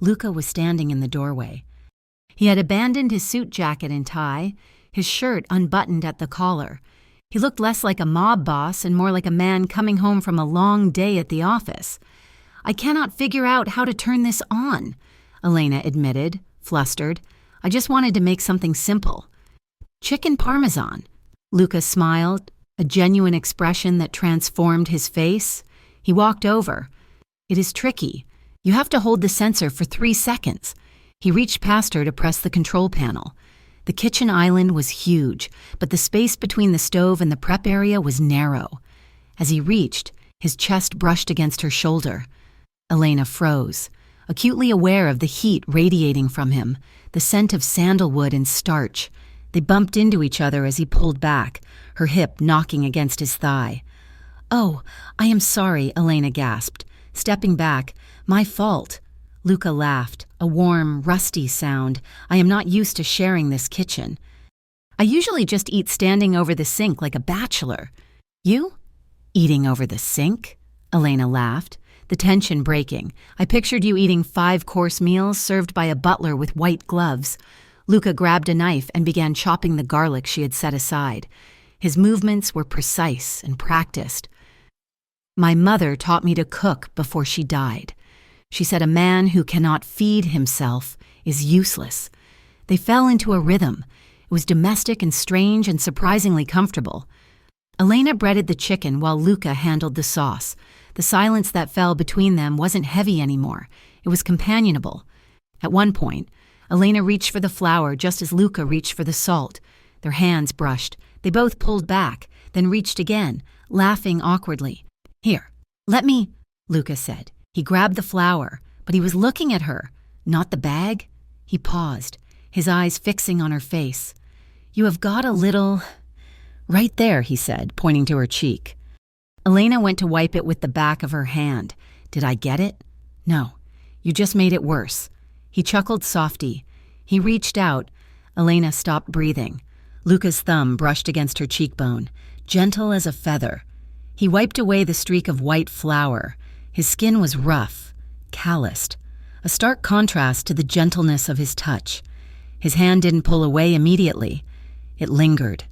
Luca was standing in the doorway. He had abandoned his suit jacket and tie, his shirt unbuttoned at the collar. He looked less like a mob boss and more like a man coming home from a long day at the office. "I cannot figure out how to turn this on," Elena admitted, flustered. "I just wanted to make something simple." "Chicken parmesan." Luca smiled, a genuine expression that transformed his face. He walked over. "It is tricky. You have to hold the sensor for 3 seconds. He reached past her to press the control panel. The kitchen island was huge, but the space between the stove and the prep area was narrow. As he reached, his chest brushed against her shoulder. Elena froze, acutely aware of the heat radiating from him, the scent of sandalwood and starch. They bumped into each other as he pulled back, her hip knocking against his thigh. "Oh, I am sorry," Elena gasped, stepping back. "My fault." Luca laughed, a warm, rusty sound. "I am not used to sharing this kitchen. I usually just eat standing over the sink like a bachelor." "You? Eating over the sink?" Elena laughed, the tension breaking. "I pictured you eating 5-course meals served by a butler with white gloves." Luca grabbed a knife and began chopping the garlic she had set aside. His movements were precise and practiced. "My mother taught me to cook before she died. She said a man who cannot feed himself is useless." They fell into a rhythm. It was domestic and strange and surprisingly comfortable. Elena breaded the chicken while Luca handled the sauce. The silence that fell between them wasn't heavy anymore. It was companionable. At one point, Elena reached for the flour just as Luca reached for the salt. Their hands brushed. They both pulled back, then reached again, laughing awkwardly. Here, let me, Lucas said. He grabbed the flower, but he was looking at her, not the bag. He paused, his eyes fixing on her face. You have got a little... Right there, he said, pointing to her cheek. Elena went to wipe it with the back of her hand. Did I get it? No, you just made it worse. He chuckled softly. He reached out. Elena stopped breathing. Luca's thumb brushed against her cheekbone, gentle as a feather. He wiped away the streak of white flour. His skin was rough, calloused, a stark contrast to the gentleness of his touch. His hand didn't pull away immediately. It lingered,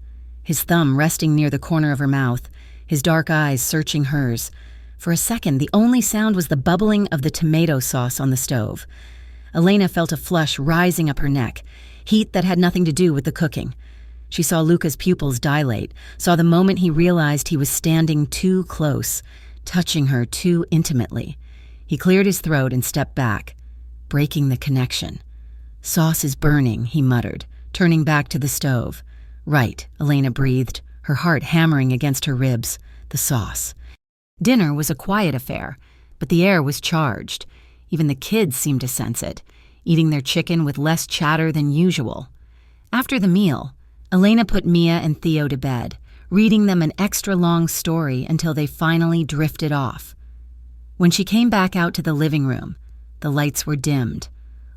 his thumb resting near the corner of her mouth, his dark eyes searching hers. For a second, the only sound was the bubbling of the tomato sauce on the stove. Elena felt a flush rising up her neck, heat that had nothing to do with the cooking. She saw Luca's pupils dilate, saw the moment he realized he was standing too close, touching her too intimately. He cleared his throat and stepped back, breaking the connection. Sauce is burning, he muttered, turning back to the stove. Right, Elena breathed, her heart hammering against her ribs. The sauce. Dinner was a quiet affair, but the air was charged. Even the kids seemed to sense it, eating their chicken with less chatter than usual. After the meal, Elena put Mia and Theo to bed, reading them an extra-long story until they finally drifted off. When she came back out to the living room, the lights were dimmed.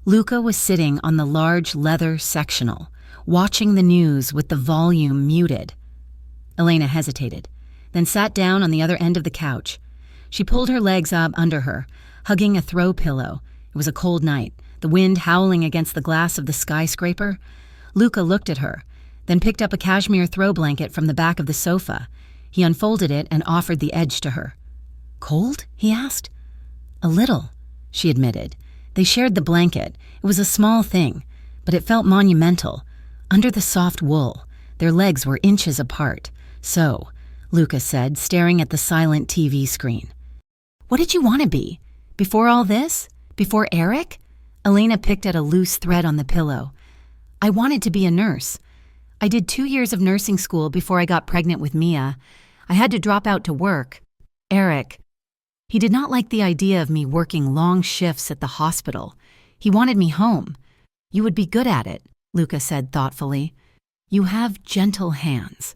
Luca was sitting on the large leather sectional, watching the news with the volume muted. Elena hesitated, then sat down on the other end of the couch. She pulled her legs up under her, hugging a throw pillow. It was a cold night, the wind howling against the glass of the skyscraper. Luca looked at her, then picked up a cashmere throw blanket from the back of the sofa. He unfolded it and offered the edge to her. Cold? He asked. A little, she admitted. They shared the blanket. It was a small thing, but it felt monumental. Under the soft wool, their legs were inches apart. So, Luca said, staring at the silent TV screen. What did you want to be? Before all this? Before Eric? Elena picked at a loose thread on the pillow. I wanted to be a nurse. I did 2 years of nursing school before I got pregnant with Mia. I had to drop out to work. Eric. He did not like the idea of me working long shifts at the hospital. He wanted me home. You would be good at it, Luca said thoughtfully. You have gentle hands.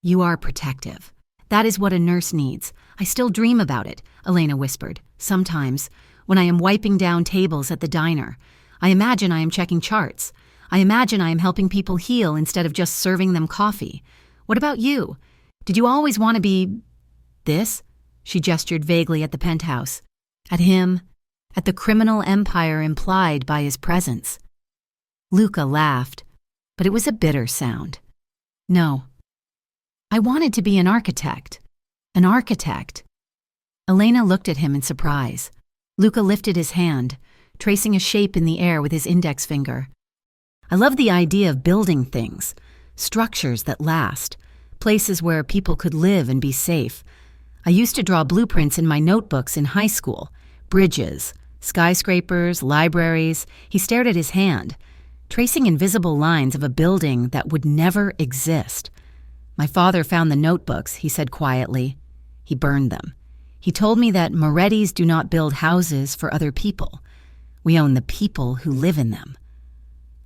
You are protective. That is what a nurse needs. I still dream about it, Elena whispered. Sometimes, when I am wiping down tables at the diner, I imagine I am checking charts. I imagine I am helping people heal instead of just serving them coffee. What about you? Did you always want to be... this? She gestured vaguely at the penthouse. At him. At the criminal empire implied by his presence. Luca laughed, but it was a bitter sound. No. I wanted to be an architect. An architect. Elena looked at him in surprise. Luca lifted his hand, tracing a shape in the air with his index finger. I love the idea of building things, structures that last, places where people could live and be safe. I used to draw blueprints in my notebooks in high school. Bridges, skyscrapers, libraries. He stared at his hand, tracing invisible lines of a building that would never exist. My father found the notebooks, he said quietly. He burned them. He told me that Morettis do not build houses for other people. We own the people who live in them.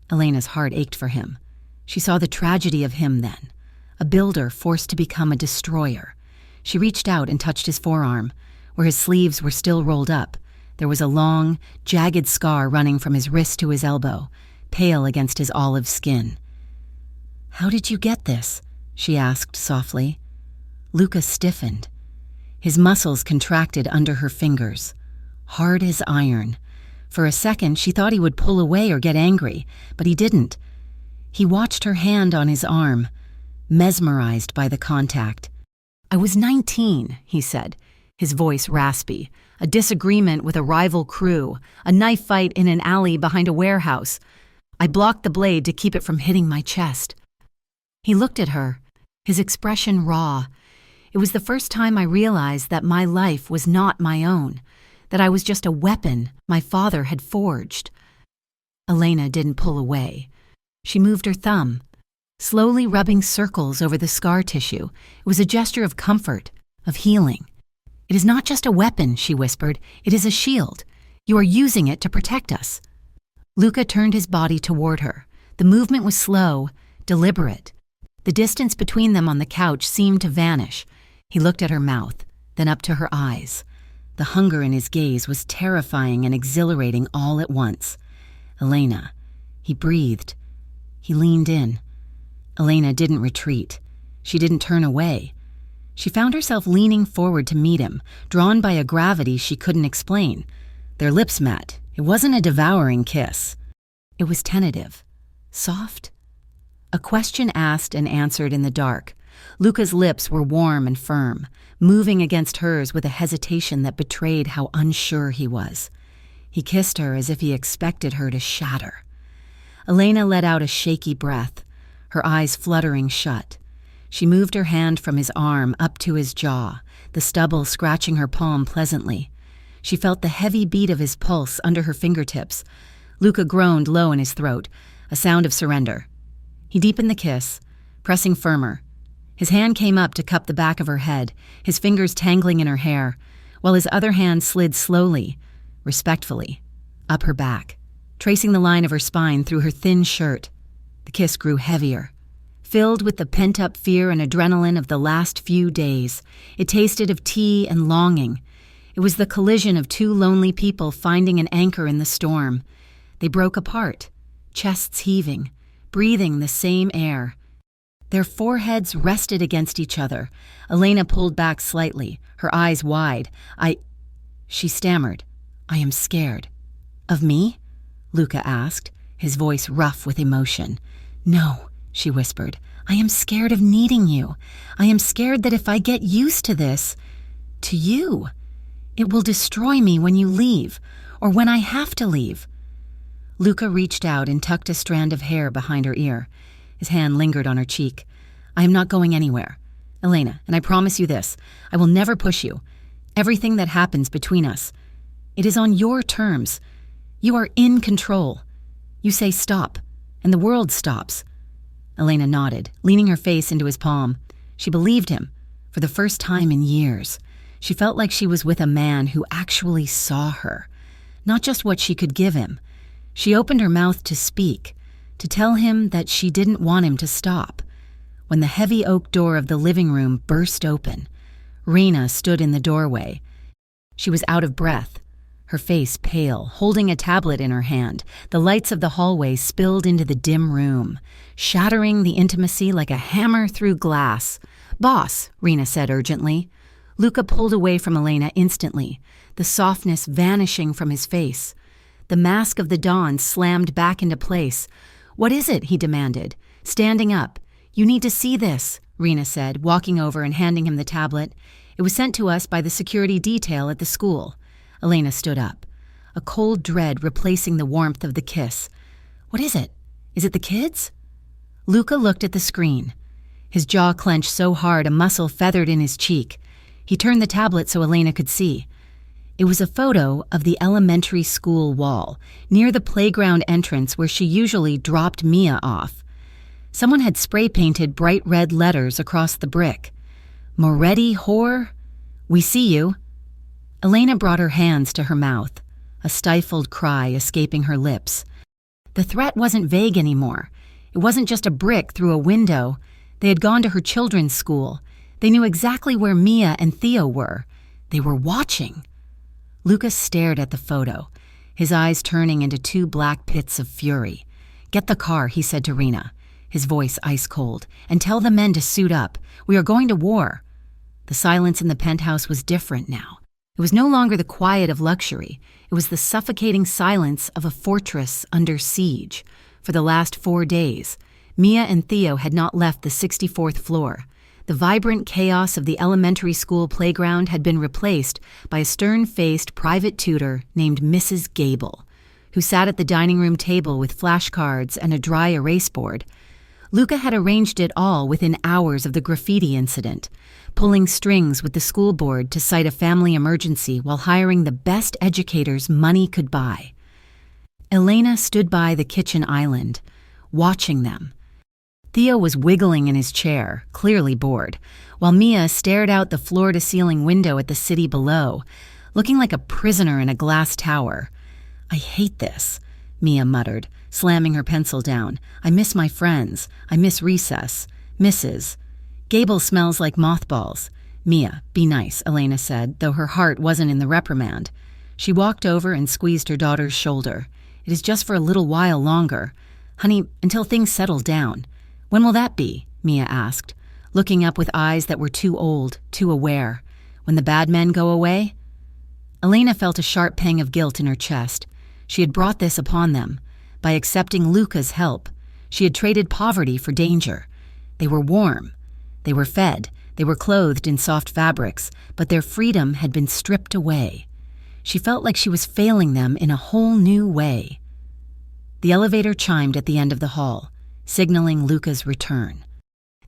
Elena's heart ached for him. She saw the tragedy of him then, a builder forced to become a destroyer. She reached out and touched his forearm, where his sleeves were still rolled up. There was a long, jagged scar running from his wrist to his elbow, pale against his olive skin. How did you get this? She asked softly. Luca stiffened. His muscles contracted under her fingers, hard as iron. For a second, she thought he would pull away or get angry, but he didn't. He watched her hand on his arm, mesmerized by the contact. I was 19, he said, his voice raspy. A disagreement with a rival crew, a knife fight in an alley behind a warehouse. I blocked the blade to keep it from hitting my chest. He looked at her, his expression raw. It was the first time I realized that my life was not my own, that I was just a weapon my father had forged. Elena didn't pull away. She moved her thumb, slowly rubbing circles over the scar tissue. It was a gesture of comfort, of healing. "It is not just a weapon," she whispered. "It is a shield. You are using it to protect us." Luca turned his body toward her. The movement was slow, deliberate. The distance between them on the couch seemed to vanish. He looked at her mouth, then up to her eyes. The hunger in his gaze was terrifying and exhilarating all at once. "Elena," he breathed. He leaned in. Elena didn't retreat. She didn't turn away. She found herself leaning forward to meet him, drawn by a gravity she couldn't explain. Their lips met. It wasn't a devouring kiss. It was tentative, soft. A question asked and answered in the dark. Luca's lips were warm and firm, moving against hers with a hesitation that betrayed how unsure he was. He kissed her as if he expected her to shatter. Elena let out a shaky breath, her eyes fluttering shut. She moved her hand from his arm up to his jaw, the stubble scratching her palm pleasantly. She felt the heavy beat of his pulse under her fingertips. Luca groaned low in his throat, a sound of surrender. He deepened the kiss, pressing firmer. His hand came up to cup the back of her head, his fingers tangling in her hair, while his other hand slid slowly, respectfully, up her back, tracing the line of her spine through her thin shirt. The kiss grew heavier. Filled with the pent-up fear and adrenaline of the last few days, it tasted of tea and longing. It was the collision of two lonely people finding an anchor in the storm. They broke apart, chests heaving, breathing the same air. Their foreheads rested against each other. Elena pulled back slightly, her eyes wide. She stammered. "I am scared." "Of me?" Luca asked, his voice rough with emotion. "No," she whispered. "I am scared of needing you. I am scared that if I get used to this, to you, it will destroy me when you leave, or when I have to leave." Luca reached out and tucked a strand of hair behind her ear. His hand lingered on her cheek. "I am not going anywhere, Elena, and I promise you this. I will never push you. Everything that happens between us, it is on your terms. You are in control. You say stop, and the world stops." Elena nodded, leaning her face into his palm. She believed him, for the first time in years. She felt like she was with a man who actually saw her, not just what she could give him. She opened her mouth to speak, to tell him that she didn't want him to stop. When the heavy oak door of the living room burst open, Rena stood in the doorway. She was out of breath, her face pale, holding a tablet in her hand. The lights of the hallway spilled into the dim room, shattering the intimacy like a hammer through glass. "Boss," Rena said urgently. Luca pulled away from Elena instantly, the softness vanishing from his face. The mask of the dawn slammed back into place. "What is it?" he demanded, standing up. "You need to see this," Rena said, walking over and handing him the tablet. "It was sent to us by the security detail at the school." Elena stood up, a cold dread replacing the warmth of the kiss. "What is it? Is it the kids?" Luca looked at the screen. His jaw clenched so hard a muscle feathered in his cheek. He turned the tablet so Elena could see. It was a photo of the elementary school wall, near the playground entrance where she usually dropped Mia off. Someone had spray-painted bright red letters across the brick. "Moretti whore? We see you." Elena brought her hands to her mouth, a stifled cry escaping her lips. The threat wasn't vague anymore. It wasn't just a brick through a window. They had gone to her children's school. They knew exactly where Mia and Theo were. They were watching. Lucas stared at the photo, his eyes turning into two black pits of fury. "Get the car," he said to Rena, his voice ice cold, "and tell the men to suit up. We are going to war." The silence in the penthouse was different now. It was no longer the quiet of luxury. It was the suffocating silence of a fortress under siege. For the last 4 days, Mia and Theo had not left the 64th floor. The vibrant chaos of the elementary school playground had been replaced by a stern-faced private tutor named Mrs. Gable, who sat at the dining room table with flashcards and a dry erase board. Luca had arranged it all within hours of the graffiti incident, pulling strings with the school board to cite a family emergency while hiring the best educators money could buy. Elena stood by the kitchen island, watching them. Theo was wiggling in his chair, clearly bored, while Mia stared out the floor-to-ceiling window at the city below, looking like a prisoner in a glass tower. "I hate this," Mia muttered, slamming her pencil down. "I miss my friends. I miss recess. Mrs. Gable smells like mothballs." "Mia, be nice," Elena said, though her heart wasn't in the reprimand. She walked over and squeezed her daughter's shoulder. "It is just for a little while longer. Honey, until things settle down." "When will that be?" Mia asked, looking up with eyes that were too old, too aware. "When the bad men go away?" Elena felt a sharp pang of guilt in her chest. She had brought this upon them. By accepting Luca's help, she had traded poverty for danger. They were warm. They were fed. They were clothed in soft fabrics, but their freedom had been stripped away. She felt like she was failing them in a whole new way. The elevator chimed at the end of the hall, signaling Luca's return.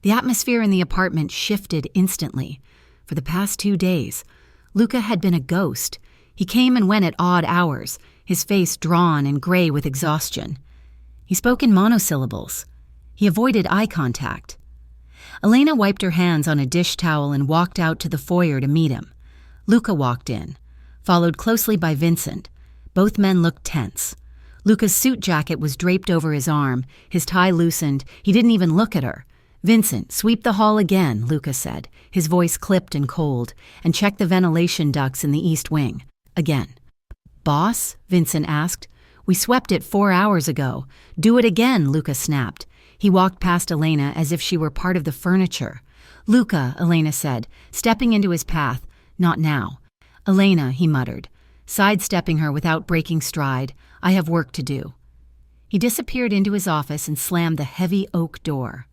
The atmosphere in the apartment shifted instantly. For the past 2 days, Luca had been a ghost. He came and went at odd hours, his face drawn and gray with exhaustion. He spoke in monosyllables. He avoided eye contact. Elena wiped her hands on a dish towel and walked out to the foyer to meet him. Luca walked in, followed closely by Vincent. Both men looked tense. Luca's suit jacket was draped over his arm, his tie loosened. He didn't even look at her. "Vincent, sweep the hall again," Luca said, his voice clipped and cold, "and check the ventilation ducts in the east wing." Again. "Boss?" Vincent asked. "We swept it 4 hours ago." "Do it again," Luca snapped. He walked past Elena as if she were part of the furniture. "Luca," Elena said, stepping into his path. "Not now." "Elena," he muttered, sidestepping her without breaking stride. "I have work to do." He disappeared into his office and slammed the heavy oak door.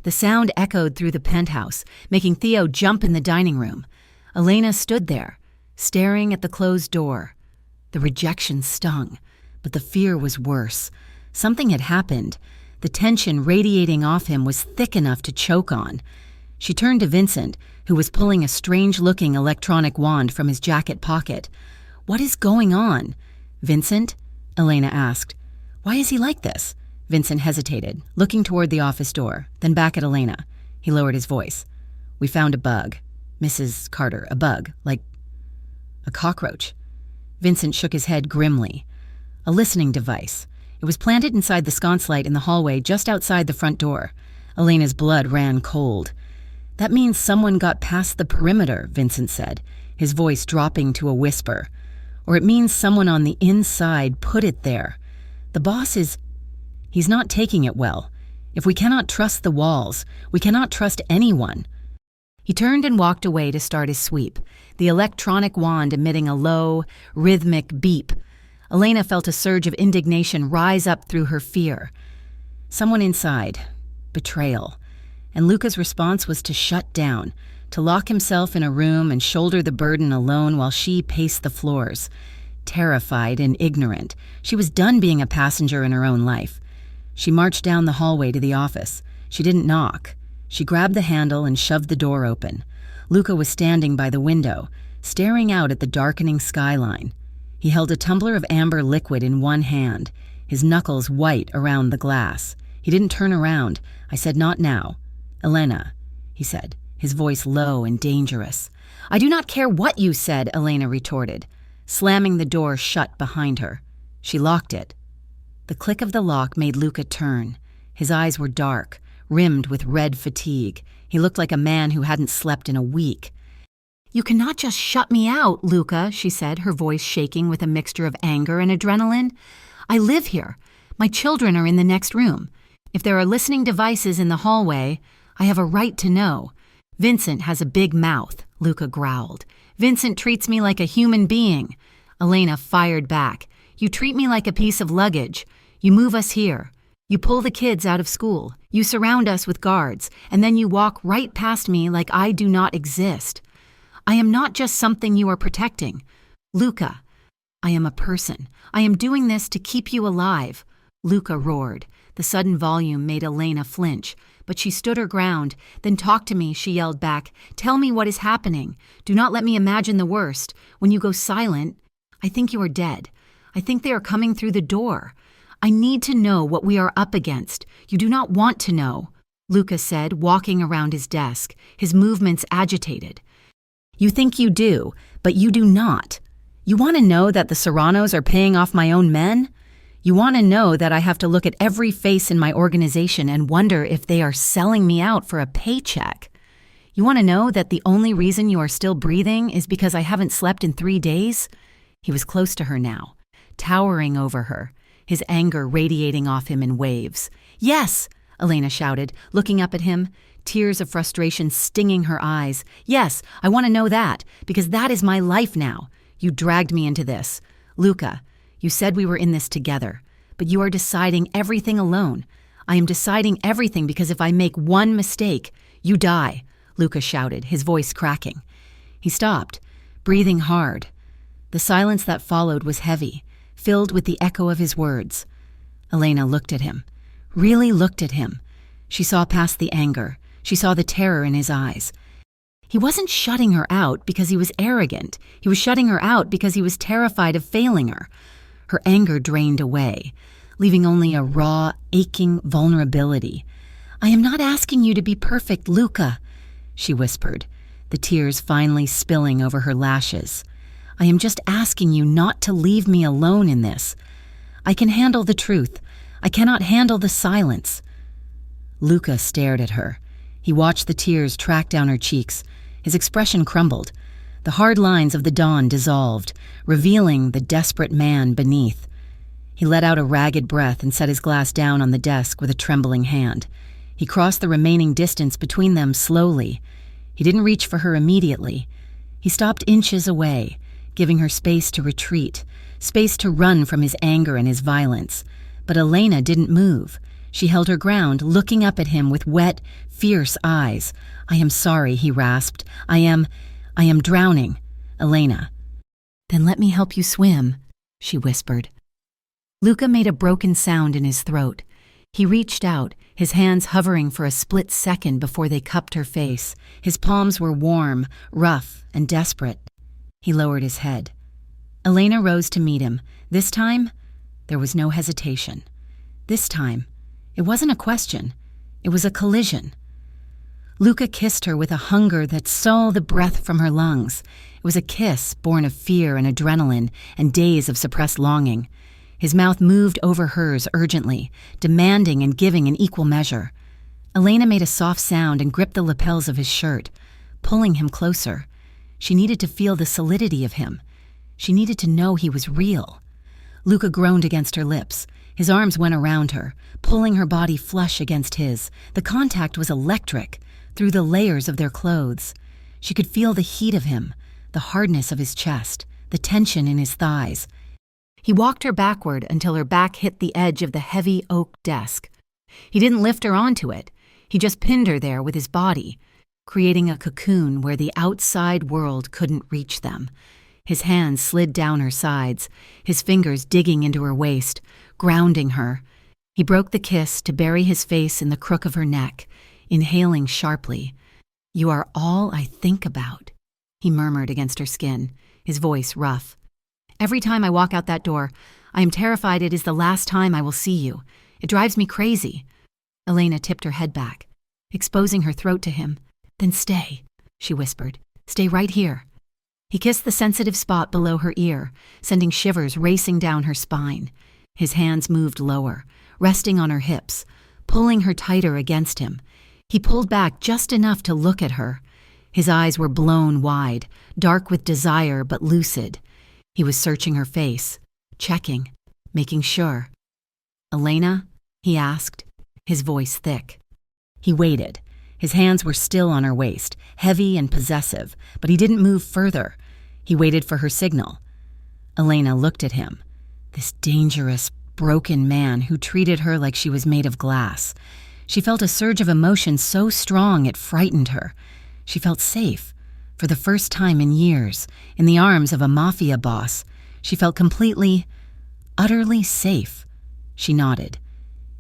The sound echoed through the penthouse, making Theo jump in the dining room. Elena stood there, staring at the closed door. The rejection stung, but the fear was worse. Something had happened. The tension radiating off him was thick enough to choke on. She turned to Vincent, who was pulling a strange-looking electronic wand from his jacket pocket. "What is going on?" "Vincent?" Elena asked. "Why is he like this?" Vincent hesitated, looking toward the office door, then back at Elena. He lowered his voice. "We found a bug. Mrs. Carter, a bug, like a cockroach." Vincent shook his head grimly. "A listening device. It was planted inside the sconce light in the hallway just outside the front door." Elena's blood ran cold. "That means someone got past the perimeter," Vincent said, his voice dropping to a whisper. "Or it means someone on the inside put it there. The boss is... he's not taking it well. If we cannot trust the walls, we cannot trust anyone." He turned and walked away to start his sweep, the electronic wand emitting a low, rhythmic beep. Elena felt a surge of indignation rise up through her fear. Someone inside. Betrayal. And Luca's response was to shut down, to lock himself in a room and shoulder the burden alone while she paced the floors. Terrified and ignorant, she was done being a passenger in her own life. She marched down the hallway to the office. She didn't knock. She grabbed the handle and shoved the door open. Luca was standing by the window, staring out at the darkening skyline. He held a tumbler of amber liquid in one hand, his knuckles white around the glass. He didn't turn around. "I said not now." "Elena," he said, his voice low and dangerous. "I do not care what you said," Elena retorted, slamming the door shut behind her. She locked it. The click of the lock made Luca turn. His eyes were dark, rimmed with red fatigue. He looked like a man who hadn't slept in a week. "You cannot just shut me out, Luca," she said, her voice shaking with a mixture of anger and adrenaline. "I live here. My children are in the next room. If there are listening devices in the hallway, I have a right to know." "Vincent has a big mouth," Luca growled. "Vincent treats me like a human being." Elena fired back. "You treat me like a piece of luggage. You move us here. You pull the kids out of school. You surround us with guards, and then you walk right past me like I do not exist. I am not just something you are protecting. Luca, I am a person. I am doing this to keep you alive." Luca roared. The sudden volume made Elena flinch, but she stood her ground. "Then talk to me," she yelled back. "Tell me what is happening. Do not let me imagine the worst. When you go silent, I think you are dead. I think they are coming through the door. I need to know what we are up against. You do not want to know." Luca said, walking around his desk, his movements agitated. You think you do, but you do not. You want to know that the Serranos are paying off my own men? You want to know that I have to look at every face in my organization and wonder if they are selling me out for a paycheck? You want to know that the only reason you are still breathing is because I haven't slept in 3 days? He was close to her now, towering over her, his anger radiating off him in waves. Yes, Elena shouted, looking up at him, tears of frustration stinging her eyes. Yes, I want to know that, because that is my life now. You dragged me into this. Luca, you said we were in this together, but you are deciding everything alone. I am deciding everything because if I make one mistake, you die, Luca shouted, his voice cracking. He stopped, breathing hard. The silence that followed was heavy, filled with the echo of his words. Elena looked at him, really looked at him. She saw past the anger. She saw the terror in his eyes. He wasn't shutting her out because he was arrogant. He was shutting her out because he was terrified of failing her. Her anger drained away, leaving only a raw, aching vulnerability. I am not asking you to be perfect, Luca, she whispered, the tears finally spilling over her lashes. I am just asking you not to leave me alone in this. I can handle the truth. I cannot handle the silence. Luca stared at her. He watched the tears track down her cheeks. His expression crumbled. The hard lines of the dawn dissolved, revealing the desperate man beneath. He let out a ragged breath and set his glass down on the desk with a trembling hand. He crossed the remaining distance between them slowly. He didn't reach for her immediately. He stopped inches away, giving her space to retreat, space to run from his anger and his violence. But Elena didn't move. She held her ground, looking up at him with wet, fierce eyes. I am sorry, he rasped. I am drowning. Elena. Then let me help you swim, she whispered. Luca made a broken sound in his throat. He reached out, his hands hovering for a split second before they cupped her face. His palms were warm, rough, and desperate. He lowered his head. Elena rose to meet him. This time, there was no hesitation. This time, it wasn't a question. It was a collision. Luca kissed her with a hunger that stole the breath from her lungs. It was a kiss born of fear and adrenaline and days of suppressed longing. His mouth moved over hers urgently, demanding and giving in equal measure. Elena made a soft sound and gripped the lapels of his shirt, pulling him closer. She needed to feel the solidity of him. She needed to know he was real. Luca groaned against her lips. His arms went around her, pulling her body flush against his. The contact was electric, through the layers of their clothes. She could feel the heat of him, the hardness of his chest, the tension in his thighs. He walked her backward until her back hit the edge of the heavy oak desk. He didn't lift her onto it. He just pinned her there with his body, creating a cocoon where the outside world couldn't reach them. His hands slid down her sides, his fingers digging into her waist, grounding her. He broke the kiss to bury his face in the crook of her neck, inhaling sharply. You are all I think about, he murmured against her skin, his voice rough. Every time I walk out that door, I am terrified it is the last time I will see you. It drives me crazy. Elena tipped her head back, exposing her throat to him. Then stay, she whispered. Stay right here. He kissed the sensitive spot below her ear, sending shivers racing down her spine. His hands moved lower, resting on her hips, pulling her tighter against him. He pulled back just enough to look at her. His eyes were blown wide, dark with desire but lucid. He was searching her face, checking, making sure. Elena? He asked, his voice thick. He waited. His hands were still on her waist, heavy and possessive, but he didn't move further. He waited for her signal. Elena looked at him, this dangerous, broken man who treated her like she was made of glass. She felt a surge of emotion so strong it frightened her. She felt safe, for the first time in years, in the arms of a mafia boss. She felt completely, utterly safe. She nodded.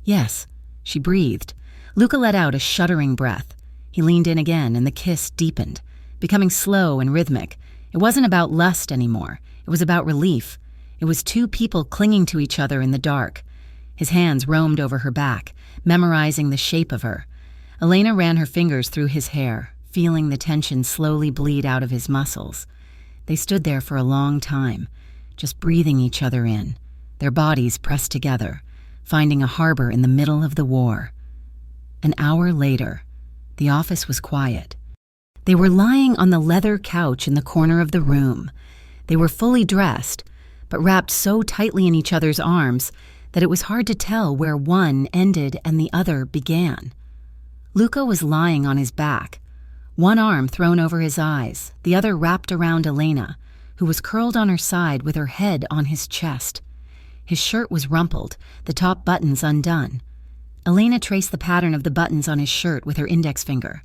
Yes, she breathed. Luca let out a shuddering breath. He leaned in again, and the kiss deepened, becoming slow and rhythmic. It wasn't about lust anymore. It was about relief. It was two people clinging to each other in the dark. His hands roamed over her back, memorizing the shape of her. Elena ran her fingers through his hair, feeling the tension slowly bleed out of his muscles. They stood there for a long time, just breathing each other in, their bodies pressed together, finding a harbor in the middle of the war. An hour later, the office was quiet. They were lying on the leather couch in the corner of the room. They were fully dressed, but wrapped so tightly in each other's arms that it was hard to tell where one ended and the other began. Luca was lying on his back, one arm thrown over his eyes, the other wrapped around Elena, who was curled on her side with her head on his chest. His shirt was rumpled, the top buttons undone. Elena traced the pattern of the buttons on his shirt with her index finger.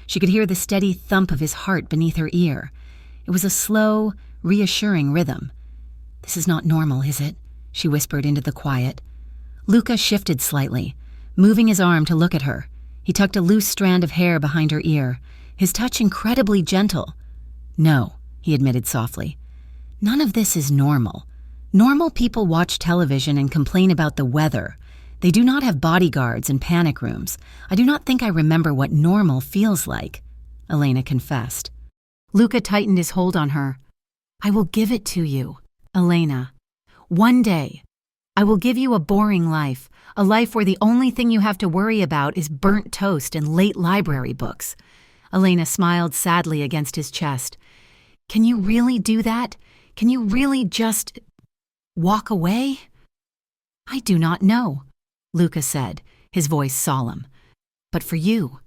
She could hear the steady thump of his heart beneath her ear. It was a slow, reassuring rhythm. "This is not normal, is it?" she whispered into the quiet. Luca shifted slightly, moving his arm to look at her. He tucked a loose strand of hair behind her ear, his touch incredibly gentle. "No," he admitted softly. "None of this is normal. Normal people watch television and complain about the weather. They do not have bodyguards and panic rooms. I do not think I remember what normal feels like," Elena confessed. Luca tightened his hold on her. "I will give it to you, Elena. One day, I will give you a boring life, a life where the only thing you have to worry about is burnt toast and late library books." Elena smiled sadly against his chest. "Can you really do that? Can you really just walk away?" "I do not know," Luca said, his voice solemn. "But for you,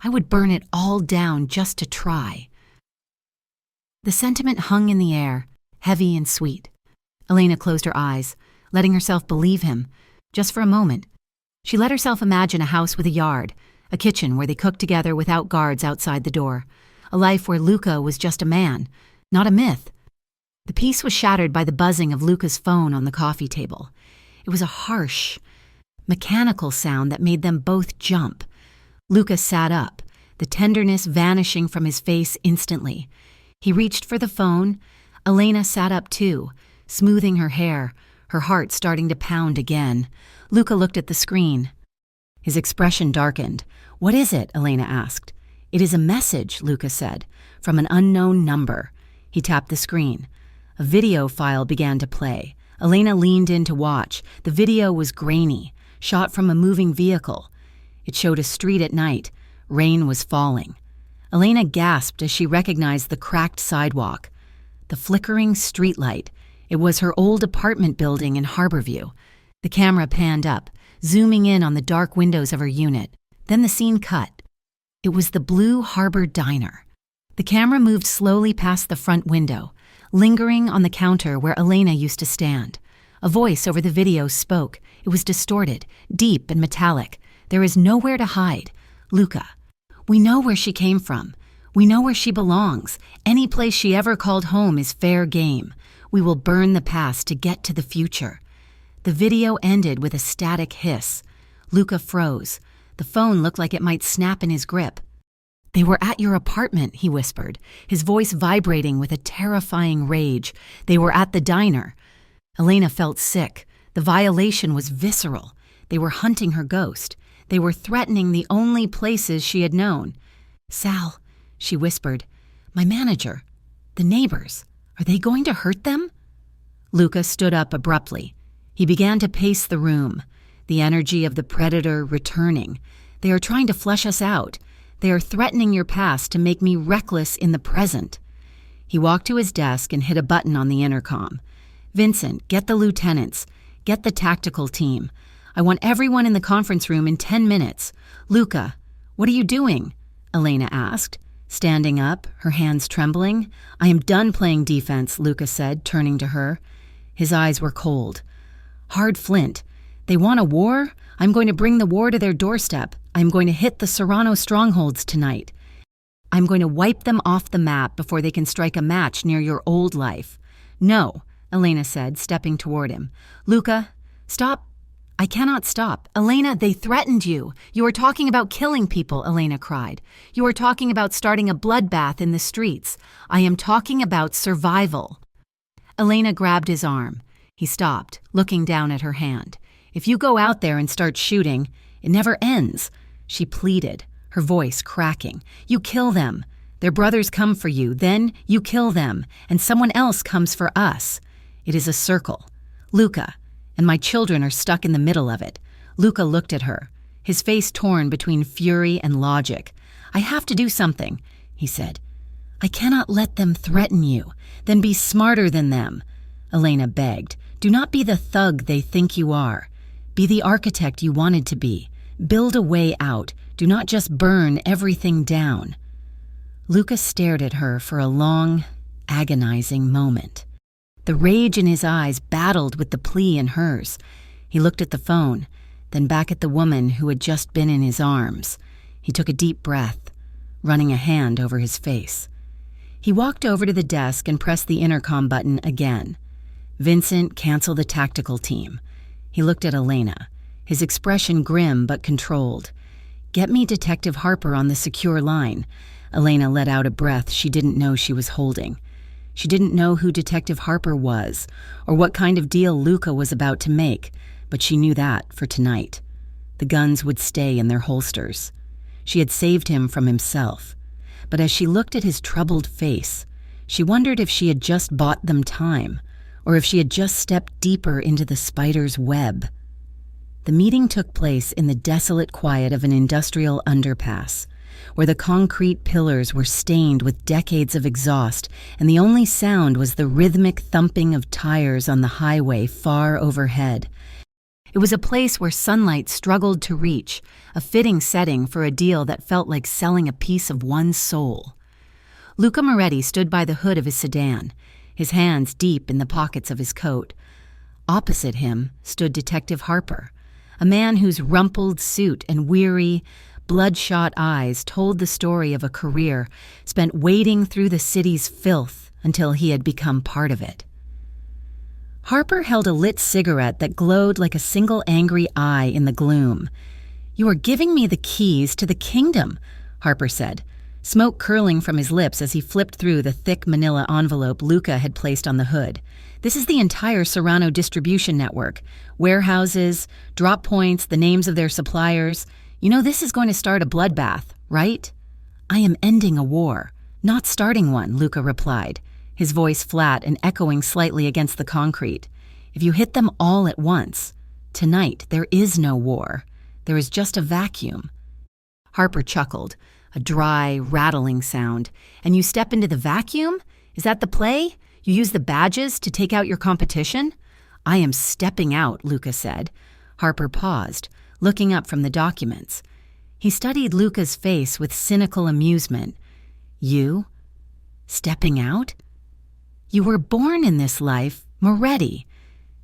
I would burn it all down just to try." The sentiment hung in the air, heavy and sweet. Elena closed her eyes, letting herself believe him, just for a moment. She let herself imagine a house with a yard, a kitchen where they cooked together without guards outside the door, a life where Luca was just a man, not a myth. The peace was shattered by the buzzing of Luca's phone on the coffee table. It was a harsh, mechanical sound that made them both jump. Luca sat up, the tenderness vanishing from his face instantly. He reached for the phone. Elena sat up too, smoothing her hair, her heart starting to pound again. Luca looked at the screen. His expression darkened. "What is it?" Elena asked. "It is a message," Luca said, "from an unknown number." He tapped the screen. A video file began to play. Elena leaned in to watch. The video was grainy, shot from a moving vehicle. It showed a street at night. Rain was falling. Elena gasped as she recognized the cracked sidewalk. The flickering streetlight. It was her old apartment building in Harborview. The camera panned up, zooming in on the dark windows of her unit. Then the scene cut. It was the Blue Harbor Diner. The camera moved slowly past the front window, lingering on the counter where Elena used to stand. A voice over the video spoke. It was distorted, deep and metallic. "There is nowhere to hide. Luca, we know where she came from. We know where she belongs. Any place she ever called home is fair game. We will burn the past to get to the future." The video ended with a static hiss. Luca froze. The phone looked like it might snap in his grip. "They were at your apartment," he whispered, his voice vibrating with a terrifying rage. "They were at the diner." Elena felt sick. The violation was visceral. They were hunting her ghost. They were threatening the only places she had known. "Sal," she whispered, "my manager, the neighbors, are they going to hurt them?" Luca stood up abruptly. He began to pace the room, the energy of the predator returning. "They are trying to flush us out. They are threatening your past to make me reckless in the present." He walked to his desk and hit a button on the intercom. "Vincent, get the lieutenants. Get the tactical team. I want everyone in the conference room in 10 minutes. Luca, what are you doing?" Elena asked, standing up, her hands trembling. "I am done playing defense," Luca said, turning to her. His eyes were cold. "Hard flint. They want a war? I'm going to bring the war to their doorstep. I'm going to hit the Serrano strongholds tonight. I'm going to wipe them off the map before they can strike a match near your old life." "No," Elena said, stepping toward him. "Luca, stop." "I cannot stop. Elena, they threatened you. You are talking about killing people," Elena cried. "You are talking about starting a bloodbath in the streets. I am talking about survival." Elena grabbed his arm. He stopped, looking down at her hand. "If you go out there and start shooting, it never ends. She pleaded, her voice cracking. You kill them. Their brothers come for you, then you kill them, and someone else comes for us. It is a circle. Luca, and my children are stuck in the middle of it. Luca looked at her, his face torn between fury and logic. I have to do something, he said. I cannot let them threaten you. Then be smarter than them. Elena begged. Do not be the thug they think you are. Be the architect you wanted to be. Build a way out. Do not just burn everything down. Luca stared at her for a long, agonizing moment. The rage in his eyes battled with the plea in hers. He looked at the phone, then back at the woman who had just been in his arms. He took a deep breath, running a hand over his face. He walked over to the desk and pressed the intercom button again. Vincent canceled the tactical team. He looked at Elena, his expression grim but controlled. Get me Detective Harper on the secure line. Elena let out a breath she didn't know she was holding. She didn't know who Detective Harper was or what kind of deal Luca was about to make, but she knew that for tonight. The guns would stay in their holsters. She had saved him from himself. But as she looked at his troubled face, she wondered if she had just bought them time, or if she had just stepped deeper into the spider's web. The meeting took place in the desolate quiet of an industrial underpass, where the concrete pillars were stained with decades of exhaust, and the only sound was the rhythmic thumping of tires on the highway far overhead. It was a place where sunlight struggled to reach, a fitting setting for a deal that felt like selling a piece of one's soul. Luca Moretti stood by the hood of his sedan, his hands deep in the pockets of his coat. Opposite him stood Detective Harper, a man whose rumpled suit and weary, bloodshot eyes told the story of a career spent wading through the city's filth until he had become part of it. Harper held a lit cigarette that glowed like a single angry eye in the gloom. You are giving me the keys to the kingdom, Harper said, smoke curling from his lips as he flipped through the thick manila envelope Luca had placed on the hood. This is the entire Serrano distribution network. Warehouses, drop points, the names of their suppliers. You know this is going to start a bloodbath, right? I am ending a war, not starting one, Luca replied, his voice flat and echoing slightly against the concrete. If you hit them all at once, tonight there is no war. There is just a vacuum. Harper chuckled, a dry, rattling sound. And you step into the vacuum? Is that the play? You use the badges to take out your competition? I am stepping out, Luca said. Harper paused, looking up from the documents. He studied Luca's face with cynical amusement. You? Stepping out? You were born in this life, Moretti.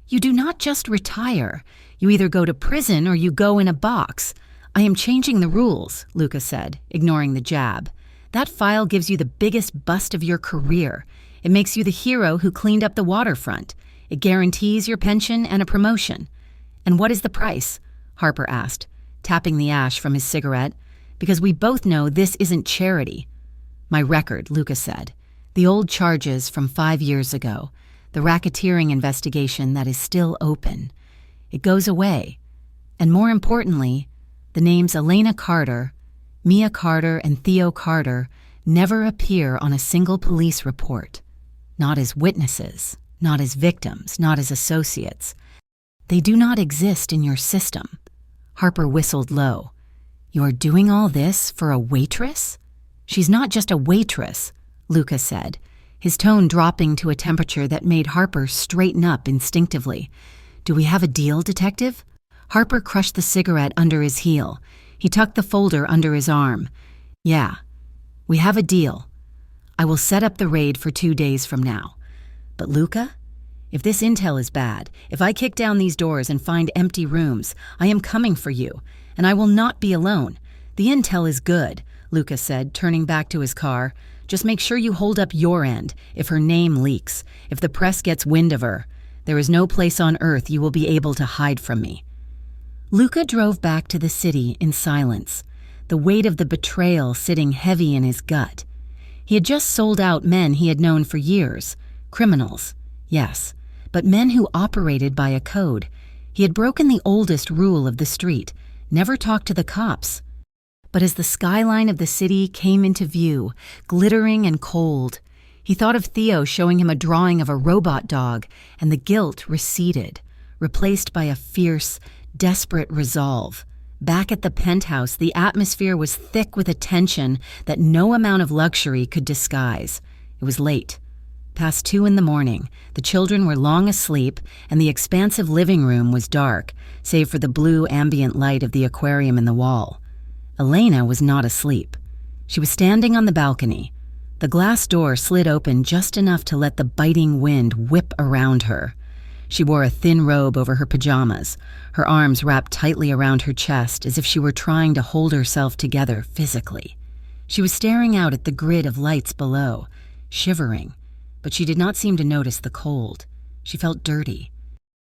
You do not just retire. You either go to prison or you go in a box. I am changing the rules, Luca said, ignoring the jab. That file gives you the biggest bust of your career. It makes you the hero who cleaned up the waterfront. It guarantees your pension and a promotion. And what is the price? Harper asked, tapping the ash from his cigarette. Because we both know this isn't charity. My record, Luca said. The old charges from 5 years ago. The racketeering investigation that is still open. It goes away. And more importantly, the names Elena Carter, Mia Carter, and Theo Carter never appear on a single police report. Not as witnesses, not as victims, not as associates. They do not exist in your system. Harper whistled low. You are doing all this for a waitress? She's not just a waitress, Luca said, his tone dropping to a temperature that made Harper straighten up instinctively. Do we have a deal, Detective? Harper crushed the cigarette under his heel. He tucked the folder under his arm. Yeah, we have a deal. I will set up the raid for 2 days from now. But Luca, if this intel is bad, if I kick down these doors and find empty rooms, I am coming for you, and I will not be alone. The intel is good, Luca said, turning back to his car. Just make sure you hold up your end if her name leaks, if the press gets wind of her. There is no place on earth you will be able to hide from me. Luca drove back to the city in silence, the weight of the betrayal sitting heavy in his gut. He had just sold out men he had known for years. Criminals, yes, but men who operated by a code. He had broken the oldest rule of the street, never talk to the cops. But as the skyline of the city came into view, glittering and cold, he thought of Theo showing him a drawing of a robot dog, and the guilt receded, replaced by a fierce, desperate resolve. Back at the penthouse, the atmosphere was thick with a tension that no amount of luxury could disguise. It was late. Past 2 in the morning, the children were long asleep, and the expansive living room was dark, save for the blue ambient light of the aquarium in the wall. Elena was not asleep. She was standing on the balcony. The glass door slid open just enough to let the biting wind whip around her. She wore a thin robe over her pajamas, her arms wrapped tightly around her chest as if she were trying to hold herself together physically. She was staring out at the grid of lights below, shivering, but she did not seem to notice the cold. She felt dirty.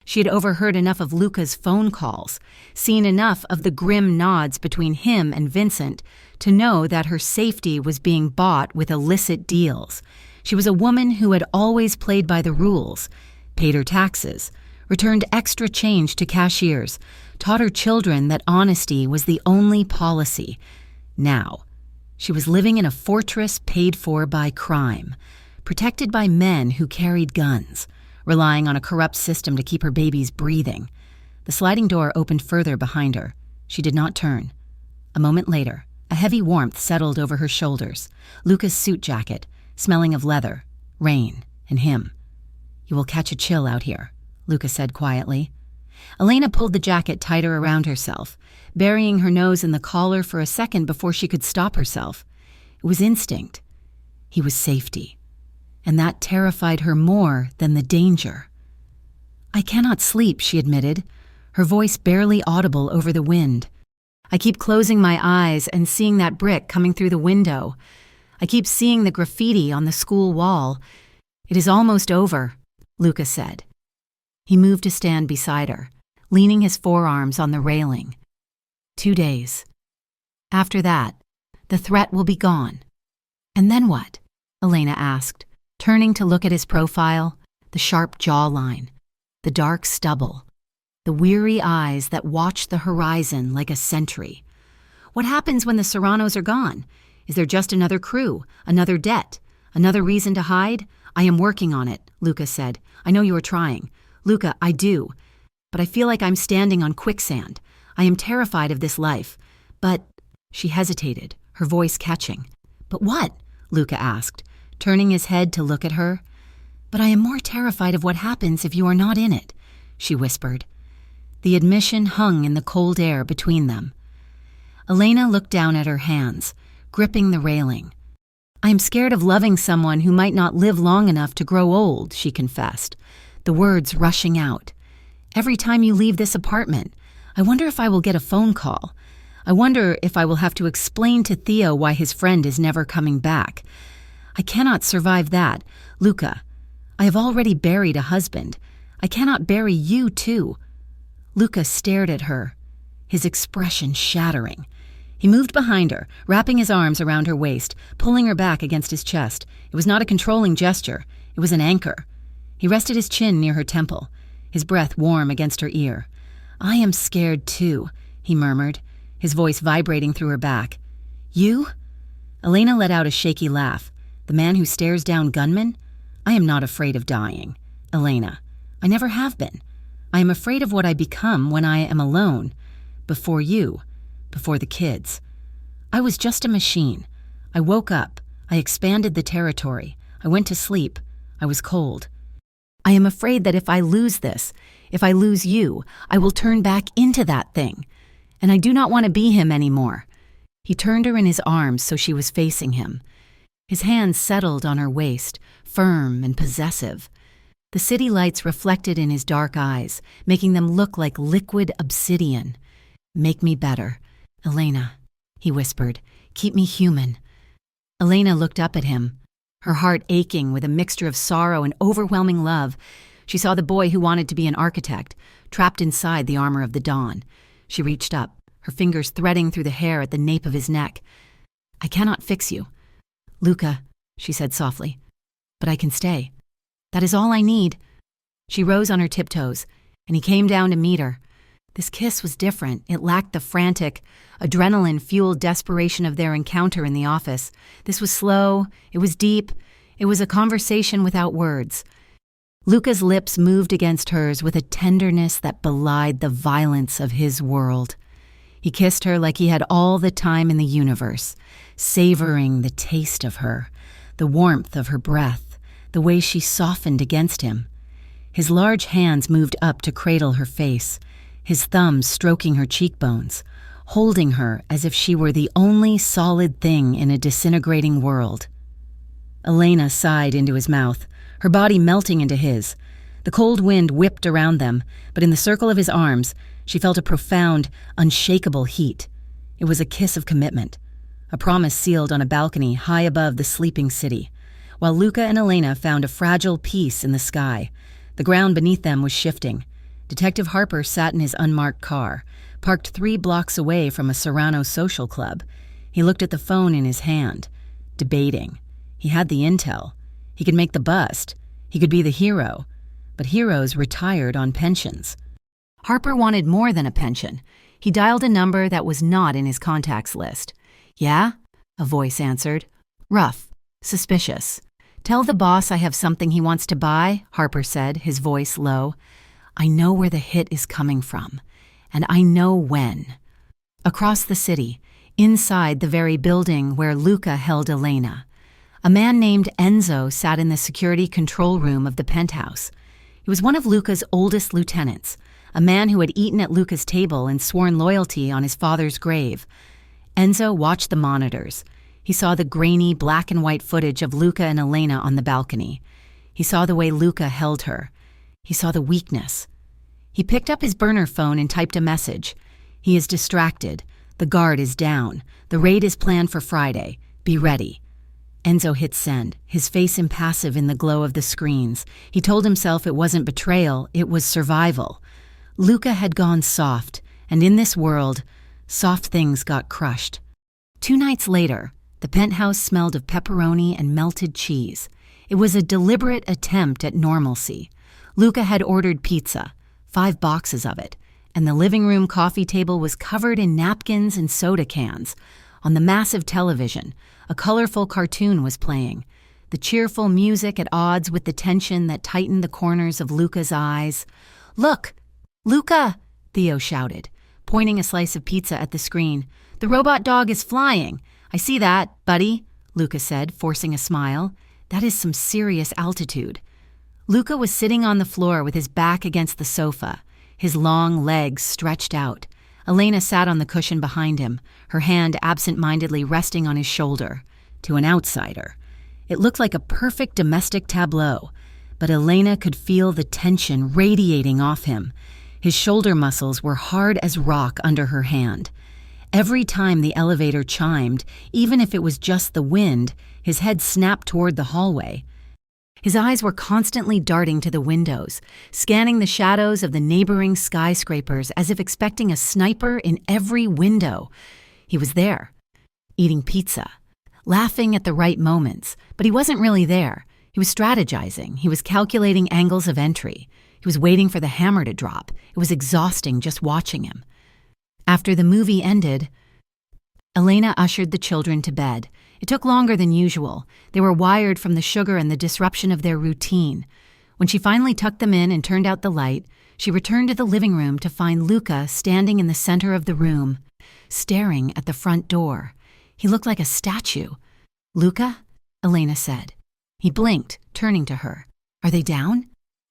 She had overheard enough of Luca's phone calls, seen enough of the grim nods between him and Vincent to know that her safety was being bought with illicit deals. She was a woman who had always played by the rules, paid her taxes, returned extra change to cashiers, taught her children that honesty was the only policy. Now, she was living in a fortress paid for by crime, protected by men who carried guns, relying on a corrupt system to keep her babies breathing. The sliding door opened further behind her. She did not turn. A moment later, a heavy warmth settled over her shoulders. Luca's suit jacket, smelling of leather, rain, and him. "You will catch a chill out here," Luca said quietly. Elena pulled the jacket tighter around herself, burying her nose in the collar for a second before she could stop herself. It was instinct. He was safety. And that terrified her more than the danger. "I cannot sleep," she admitted, her voice barely audible over the wind. "I keep closing my eyes and seeing that brick coming through the window. I keep seeing the graffiti on the school wall. It is almost over," Luca said. He moved to stand beside her, leaning his forearms on the railing. 2 days. After that, the threat will be gone. "And then what?" Elena asked, turning to look at his profile, the sharp jawline, the dark stubble, the weary eyes that watched the horizon like a sentry. "What happens when the Serranos are gone? Is there just another crew, another debt, another reason to hide?" "I am working on it," Luca said. "I know you are trying. Luca, I do. But I feel like I'm standing on quicksand. I am terrified of this life. But—" She hesitated, her voice catching. "But what?" Luca asked, turning his head to look at her. "But I am more terrified of what happens if you are not in it," she whispered. The admission hung in the cold air between them. Elena looked down at her hands, gripping the railing. "I am scared of loving someone who might not live long enough to grow old," she confessed, the words rushing out. "Every time you leave this apartment, I wonder if I will get a phone call. I wonder if I will have to explain to Theo why his friend is never coming back. I cannot survive that. Luca, I have already buried a husband. I cannot bury you too." Luca stared at her, his expression shattering. He moved behind her, wrapping his arms around her waist, pulling her back against his chest. It was not a controlling gesture. It was an anchor. He rested his chin near her temple, his breath warm against her ear. "I am scared too," he murmured, his voice vibrating through her back. "You?" Elena let out a shaky laugh. "The man who stares down gunmen? I am not afraid of dying, Elena. I never have been. I am afraid of what I become when I am alone, before you, before the kids. I was just a machine. I woke up. I expanded the territory. I went to sleep. I was cold. I am afraid that if I lose this, if I lose you, I will turn back into that thing. And I do not want to be him anymore." He turned her in his arms so she was facing him. His hands settled on her waist, firm and possessive. The city lights reflected in his dark eyes, making them look like liquid obsidian. "Make me better, Elena," he whispered. "Keep me human." Elena looked up at him, her heart aching with a mixture of sorrow and overwhelming love. She saw the boy who wanted to be an architect, trapped inside the armor of the dawn. She reached up, her fingers threading through the hair at the nape of his neck. "I cannot fix you, Luca," she said softly, "but I can stay. That is all I need." She rose on her tiptoes, and he came down to meet her. This kiss was different. It lacked the frantic, adrenaline-fueled desperation of their encounter in the office. This was slow, it was deep, it was a conversation without words. Luca's lips moved against hers with a tenderness that belied the violence of his world. He kissed her like he had all the time in the universe, savoring the taste of her, the warmth of her breath, the way she softened against him. His large hands moved up to cradle her face, his thumbs stroking her cheekbones, holding her as if she were the only solid thing in a disintegrating world. Elena sighed into his mouth, her body melting into his. The cold wind whipped around them, but in the circle of his arms, she felt a profound, unshakable heat. It was a kiss of commitment, a promise sealed on a balcony high above the sleeping city, while Luca and Elena found a fragile peace in the sky. The ground beneath them was shifting. Detective Harper sat in his unmarked car, parked 3 blocks away from a Serrano social club. He looked at the phone in his hand, debating. He had the intel. He could make the bust. He could be the hero. But heroes retired on pensions. Harper wanted more than a pension. He dialed a number that was not in his contacts list. "Yeah?" a voice answered. "Rough. Suspicious." "Tell the boss I have something he wants to buy," Harper said, his voice low. "I know where the hit is coming from, and I know when." Across the city, inside the very building where Luca held Elena, a man named Enzo sat in the security control room of the penthouse. He was one of Luca's oldest lieutenants, a man who had eaten at Luca's table and sworn loyalty on his father's grave. Enzo watched the monitors. He saw the grainy black and white footage of Luca and Elena on the balcony. He saw the way Luca held her. He saw the weakness. He picked up his burner phone and typed a message. "He is distracted. The guard is down. The raid is planned for Friday. Be ready." Enzo hit send, his face impassive in the glow of the screens. He told himself it wasn't betrayal, it was survival. Luca had gone soft, and in this world, soft things got crushed. 2 nights later, the penthouse smelled of pepperoni and melted cheese. It was a deliberate attempt at normalcy. Luca had ordered pizza, 5 boxes of it, and the living room coffee table was covered in napkins and soda cans. On the massive television, a colorful cartoon was playing, the cheerful music at odds with the tension that tightened the corners of Luca's eyes. "Look! Luca!" Theo shouted, pointing a slice of pizza at the screen. "The robot dog is flying. I see that, buddy," Luca said, forcing a smile. "That is some serious altitude." Luca was sitting on the floor with his back against the sofa, his long legs stretched out. Elena sat on the cushion behind him, her hand absent-mindedly resting on his shoulder. To an outsider, it looked like a perfect domestic tableau, but Elena could feel the tension radiating off him. His shoulder muscles were hard as rock under her hand. Every time the elevator chimed, even if it was just the wind, his head snapped toward the hallway. His eyes were constantly darting to the windows, scanning the shadows of the neighboring skyscrapers as if expecting a sniper in every window. He was there, eating pizza, laughing at the right moments, but he wasn't really there. He was strategizing. He was calculating angles of entry. He was waiting for the hammer to drop. It was exhausting just watching him. After the movie ended, Elena ushered the children to bed. It took longer than usual. They were wired from the sugar and the disruption of their routine. When she finally tucked them in and turned out the light, she returned to the living room to find Luca standing in the center of the room, staring at the front door. He looked like a statue. "Luca?" Elena said. He blinked, turning to her. "Are they down?"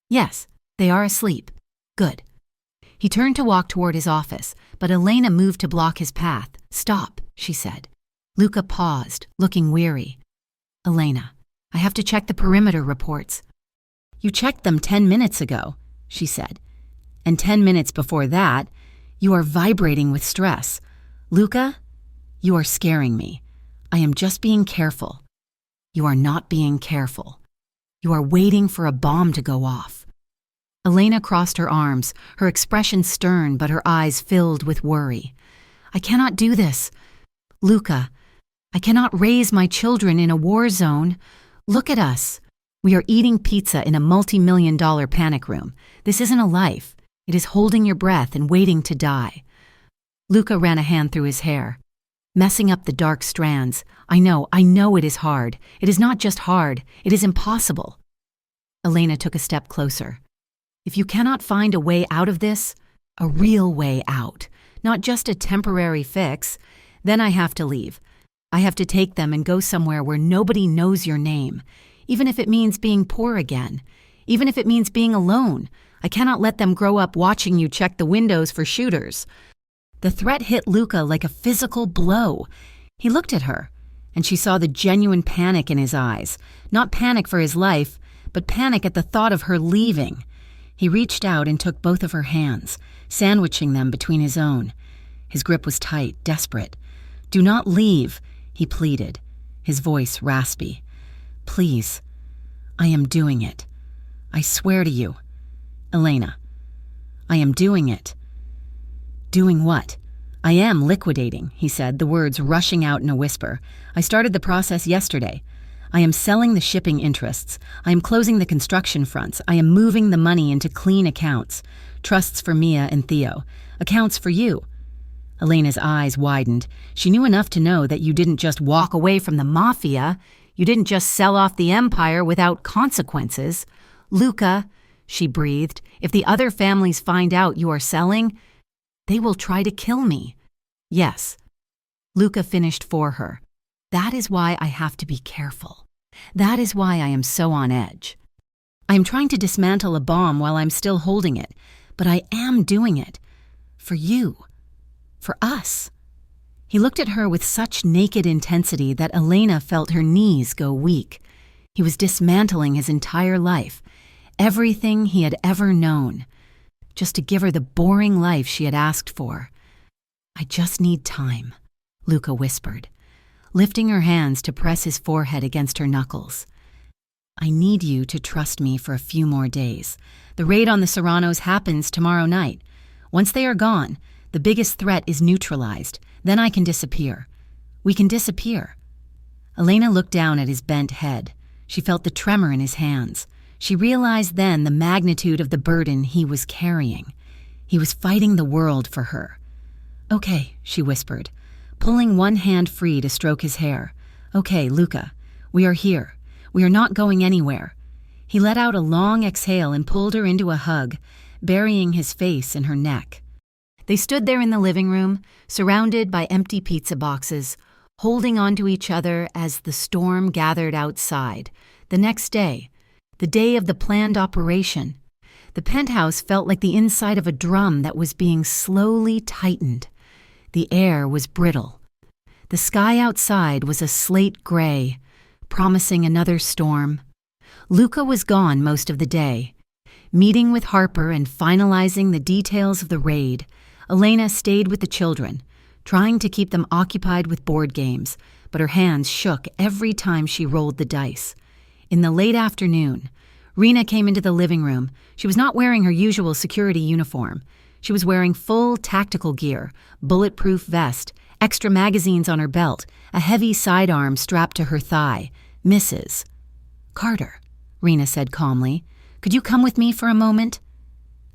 "Yes, they are asleep." "Good." He turned to walk toward his office, but Elena moved to block his path. "Stop," she said. Luca paused, looking weary. "Elena, I have to check the perimeter reports." "You checked them 10 minutes ago," she said. "And 10 minutes before that, you are vibrating with stress. Luca, you are scaring me. I am just being careful." "You are not being careful. You are waiting for a bomb to go off." Elena crossed her arms, her expression stern but her eyes filled with worry. "I cannot do this. Luca, I cannot raise my children in a war zone. Look at us. We are eating pizza in a multi-million-dollar panic room. This isn't a life. It is holding your breath and waiting to die. Luca ran a hand through his hair, messing up the dark strands. I know it is hard. It is not just hard, it is impossible. Elena took a step closer. If you cannot find a way out of this, a real way out, not just a temporary fix, then I have to leave. I have to take them and go somewhere where nobody knows your name, even if it means being poor again, even if it means being alone. I cannot let them grow up watching you check the windows for shooters. The threat hit Luca like a physical blow. He looked at her, and she saw the genuine panic in his eyes. Not panic for his life, but panic at the thought of her leaving. He reached out and took both of her hands, sandwiching them between his own. His grip was tight, desperate. "Do not leave," he pleaded, his voice raspy. "Please, I am doing it. I swear to you. Elena, I am doing it." "Doing what?" "I am liquidating," he said, the words rushing out in a whisper. "I started the process yesterday. I am selling the shipping interests. I am closing the construction fronts. I am moving the money into clean accounts. Trusts for Mia and Theo. Accounts for you." Elena's eyes widened. She knew enough to know that you didn't just walk away from the mafia. You didn't just sell off the empire without consequences. "Luca," she breathed, "if the other families find out you are selling, they will try to kill me." "Yes." Luca finished for her. "That is why I have to be careful. That is why I am so on edge. I am trying to dismantle a bomb while I'm still holding it, but I am doing it. For you. For us." He looked at her with such naked intensity that Elena felt her knees go weak. He was dismantling his entire life, everything he had ever known, just to give her the boring life she had asked for. "I just need time," Luca whispered, lifting her hands to press his forehead against her knuckles. "I need you to trust me for a few more days. The raid on the Serranos happens tomorrow night. Once they are gone, the biggest threat is neutralized. Then I can disappear. We can disappear." Elena looked down at his bent head. She felt the tremor in his hands. She realized then the magnitude of the burden he was carrying. He was fighting the world for her. "Okay," she whispered, pulling one hand free to stroke his hair. "Okay, Luca, we are here. We are not going anywhere." He let out a long exhale and pulled her into a hug, burying his face in her neck. They stood there in the living room, surrounded by empty pizza boxes, holding on to each other as the storm gathered outside. The next day, the day of the planned operation, the penthouse felt like the inside of a drum that was being slowly tightened. The air was brittle. The sky outside was a slate gray, promising another storm. Luca was gone most of the day. Meeting with Harper and finalizing the details of the raid, Elena stayed with the children, trying to keep them occupied with board games, but her hands shook every time she rolled the dice. In the late afternoon, Rena came into the living room. She was not wearing her usual security uniform. She was wearing full tactical gear, bulletproof vest, extra magazines on her belt, a heavy sidearm strapped to her thigh. "Mrs. Carter," Rena said calmly, "could you come with me for a moment?"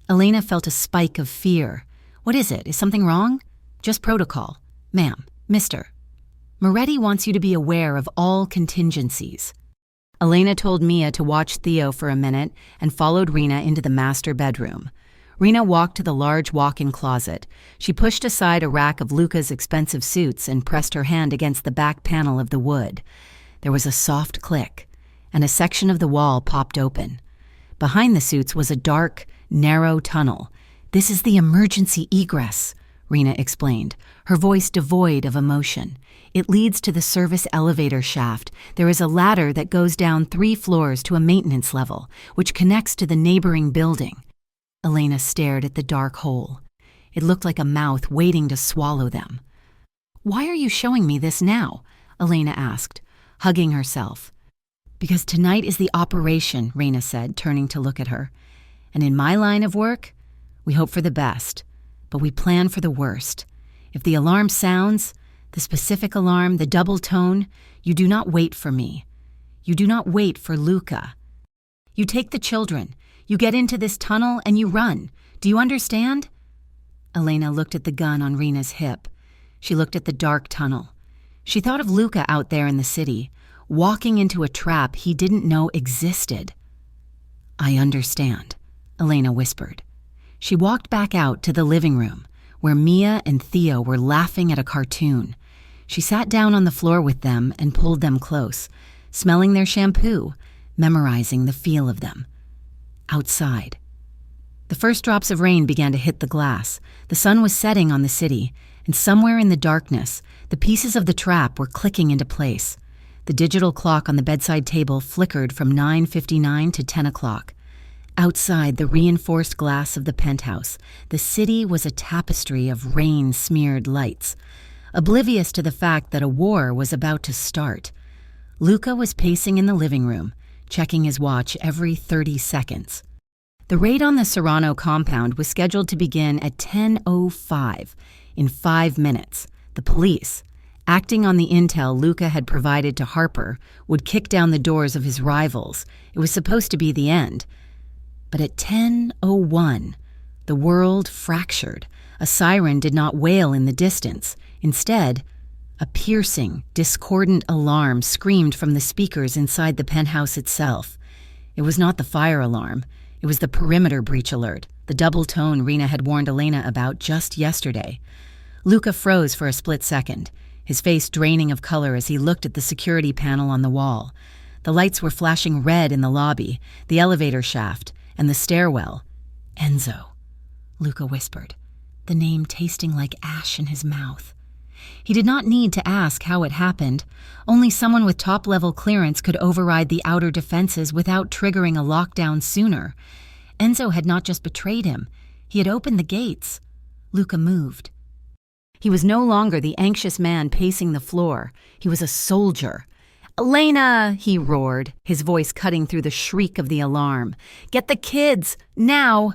Elena felt a spike of fear. "What is it? Is something wrong?" "Just protocol. Ma'am, Mr. Moretti wants you to be aware of all contingencies." Elena told Mia to watch Theo for a minute and followed Rena into the master bedroom. Rena walked to the large walk-in closet. She pushed aside a rack of Luca's expensive suits and pressed her hand against the back panel of the wood. There was a soft click, and a section of the wall popped open. Behind the suits was a dark, narrow tunnel. "This is the emergency egress," Rena explained, her voice devoid of emotion. "It leads to the service elevator shaft. There is a ladder that goes down 3 floors to a maintenance level, which connects to the neighboring building." Elena stared at the dark hole. It looked like a mouth waiting to swallow them. "Why are you showing me this now?" Elena asked, hugging herself. "Because tonight is the operation," Rena said, turning to look at her. "And in my line of work, we hope for the best, but we plan for the worst. If the alarm sounds, the specific alarm, the double tone, you do not wait for me. You do not wait for Luca. You take the children. You get into this tunnel and you run. Do you understand?" Elena looked at the gun on Rena's hip. She looked at the dark tunnel. She thought of Luca out there in the city, walking into a trap he didn't know existed. "I understand," Elena whispered. She walked back out to the living room, where Mia and Theo were laughing at a cartoon. She sat down on the floor with them and pulled them close, smelling their shampoo, memorizing the feel of them. Outside. The first drops of rain began to hit the glass. The sun was setting on the city, and somewhere in the darkness, the pieces of the trap were clicking into place. The digital clock on the bedside table flickered from 9:59 to 10 o'clock. Outside the reinforced glass of the penthouse, the city was a tapestry of rain-smeared lights, oblivious to the fact that a war was about to start. Luca was pacing in the living room, checking his watch every 30 seconds. The raid on the Serrano compound was scheduled to begin at 10:05, in 5 minutes. The police, acting on the intel Luca had provided to Harper, would kick down the doors of his rivals. It was supposed to be the end. But at 10:01, the world fractured. A siren did not wail in the distance. Instead, a piercing, discordant alarm screamed from the speakers inside the penthouse itself. It was not the fire alarm. It was the perimeter breach alert, the double tone Rena had warned Elena about just yesterday. Luca froze for a split second, his face draining of color as he looked at the security panel on the wall. The lights were flashing red in the lobby, the elevator shaft, and the stairwell. "Enzo," Luca whispered, the name tasting like ash in his mouth. He did not need to ask how it happened. Only someone with top-level clearance could override the outer defenses without triggering a lockdown sooner. Enzo had not just betrayed him. He had opened the gates. Luca moved. He was no longer the anxious man pacing the floor. He was a soldier. "Elena!" he roared, his voice cutting through the shriek of the alarm. "Get the kids! Now!"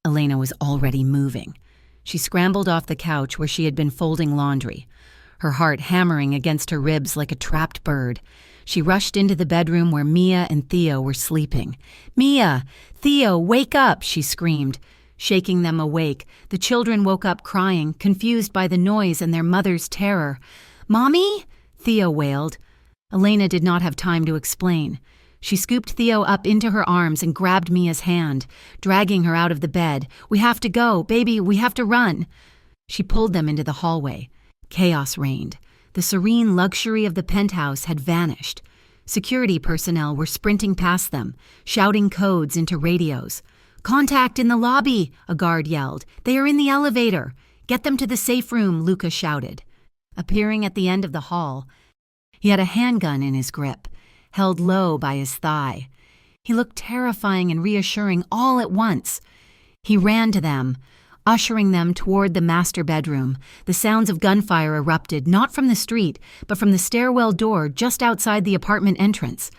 Elena was already moving. She scrambled off the couch where she had been folding laundry, her heart hammering against her ribs like a trapped bird. She rushed into the bedroom where Mia and Theo were sleeping. "Mia! Theo, wake up!" she screamed. Shaking them awake, the children woke up crying, confused by the noise and their mother's terror. "Mommy?" Theo wailed. Elena did not have time to explain. She scooped Theo up into her arms and grabbed Mia's hand, dragging her out of the bed. "We have to go. Baby, we have to run." She pulled them into the hallway. Chaos reigned. The serene luxury of the penthouse had vanished. Security personnel were sprinting past them, shouting codes into radios. "Contact in the lobby," a guard yelled. "They are in the elevator." "Get them to the safe room," Luca shouted. Appearing at the end of the hall, he had a handgun in his grip, held low by his thigh. He looked terrifying and reassuring all at once. He ran to them, ushering them toward the master bedroom. The sounds of gunfire erupted, not from the street, but from the stairwell door just outside the apartment entrance.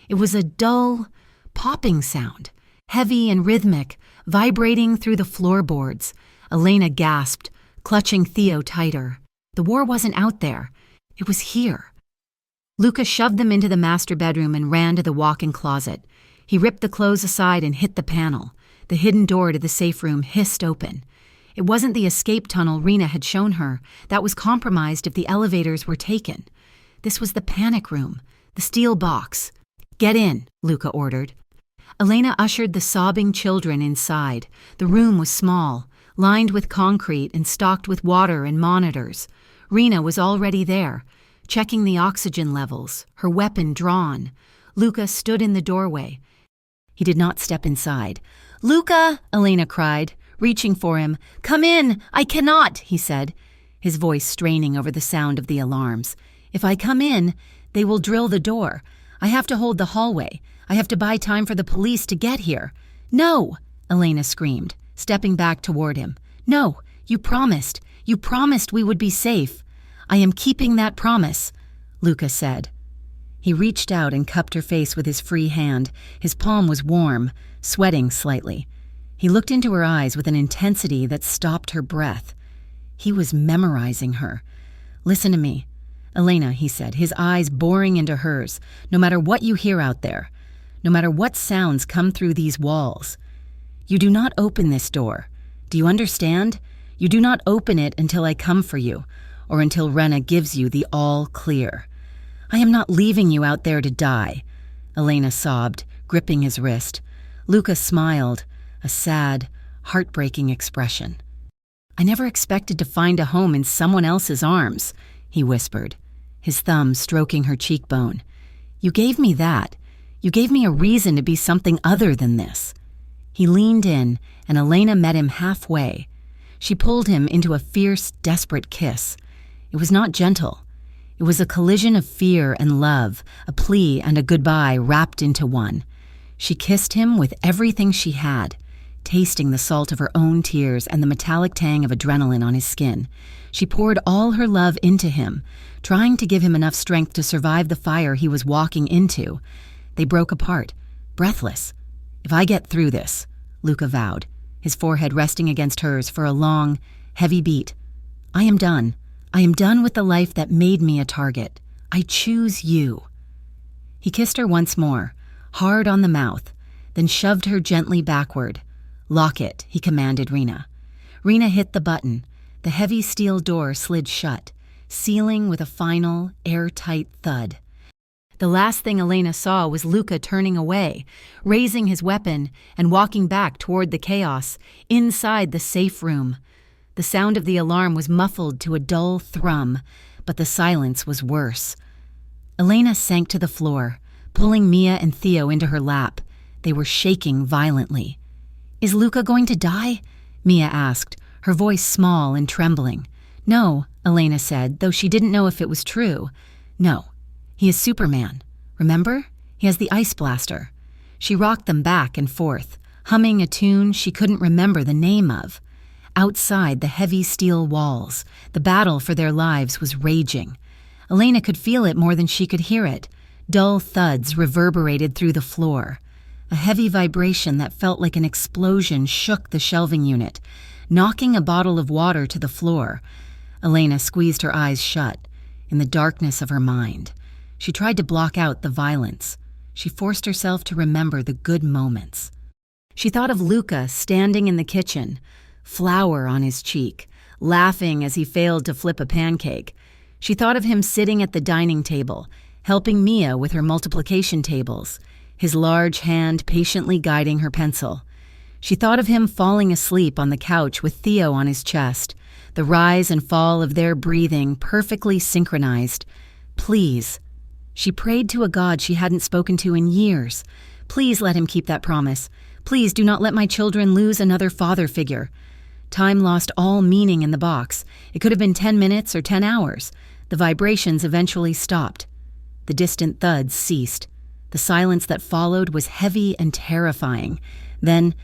It was a dull, popping sound, heavy and rhythmic, vibrating through the floorboards. Elena gasped, clutching Theo tighter. The war wasn't out there. It was here. Luca shoved them into the master bedroom and ran to the walk-in closet. He ripped the clothes aside and hit the panel. The hidden door to the safe room hissed open. It wasn't the escape tunnel Rena had shown her. That was compromised if the elevators were taken. This was the panic room, the steel box. "Get in," Luca ordered. Elena ushered the sobbing children inside. The room was small, lined with concrete and stocked with water and monitors. Rena was already there, checking the oxygen levels, her weapon drawn. Luca stood in the doorway. He did not step inside. "Luca!" Elena cried, reaching for him. "Come in! I cannot!" he said, his voice straining over the sound of the alarms. "If I come in, they will drill the door. I have to hold the hallway. I have to buy time for the police to get here." "No!" Elena screamed, stepping back toward him. "No, you promised. You promised we would be safe." "I am keeping that promise," Luca said. He reached out and cupped her face with his free hand. His palm was warm, sweating slightly. He looked into her eyes with an intensity that stopped her breath. He was memorizing her. "Listen to me, Elena," he said, his eyes boring into hers. "No matter what you hear out there, no matter what sounds come through these walls, you do not open this door. Do you understand? You do not open it until I come for you, or until Rena gives you the all clear. I am not leaving you out there to die," Elena sobbed, gripping his wrist. Luca smiled, a sad, heartbreaking expression. "I never expected to find a home in someone else's arms," he whispered, his thumb stroking her cheekbone. "You gave me that. You gave me a reason to be something other than this." He leaned in, and Elena met him halfway. She pulled him into a fierce, desperate kiss. It was not gentle. It was a collision of fear and love, a plea and a goodbye wrapped into one. She kissed him with everything she had, tasting the salt of her own tears and the metallic tang of adrenaline on his skin. She poured all her love into him, trying to give him enough strength to survive the fire he was walking into. They broke apart, breathless. "If I get through this," Luca vowed, his forehead resting against hers for a long, heavy beat. "I am done. I am done with the life that made me a target. I choose you." He kissed her once more, hard on the mouth, then shoved her gently backward. "Lock it," he commanded Rena. Rena hit the button. The heavy steel door slid shut, sealing with a final, airtight thud. The last thing Elena saw was Luca turning away, raising his weapon and walking back toward the chaos, inside the safe room. The sound of the alarm was muffled to a dull thrum, but the silence was worse. Elena sank to the floor, pulling Mia and Theo into her lap. They were shaking violently. "Is Luca going to die?" Mia asked, her voice small and trembling. "No," Elena said, though she didn't know if it was true. "No. He is Superman. Remember? He has the ice blaster." She rocked them back and forth, humming a tune she couldn't remember the name of. Outside the heavy steel walls, the battle for their lives was raging. Elena could feel it more than she could hear it. Dull thuds reverberated through the floor. A heavy vibration that felt like an explosion shook the shelving unit, knocking a bottle of water to the floor. Elena squeezed her eyes shut, in the darkness of her mind. She tried to block out the violence. She forced herself to remember the good moments. She thought of Luca standing in the kitchen, flour on his cheek, laughing as he failed to flip a pancake. She thought of him sitting at the dining table, helping Mia with her multiplication tables, his large hand patiently guiding her pencil. She thought of him falling asleep on the couch with Theo on his chest, the rise and fall of their breathing perfectly synchronized. Please. She prayed to a God she hadn't spoken to in years. Please let him keep that promise. Please do not let my children lose another father figure. Time lost all meaning in the box. It could have been 10 minutes or 10 hours. The vibrations eventually stopped. The distant thuds ceased. The silence that followed was heavy and terrifying. Then,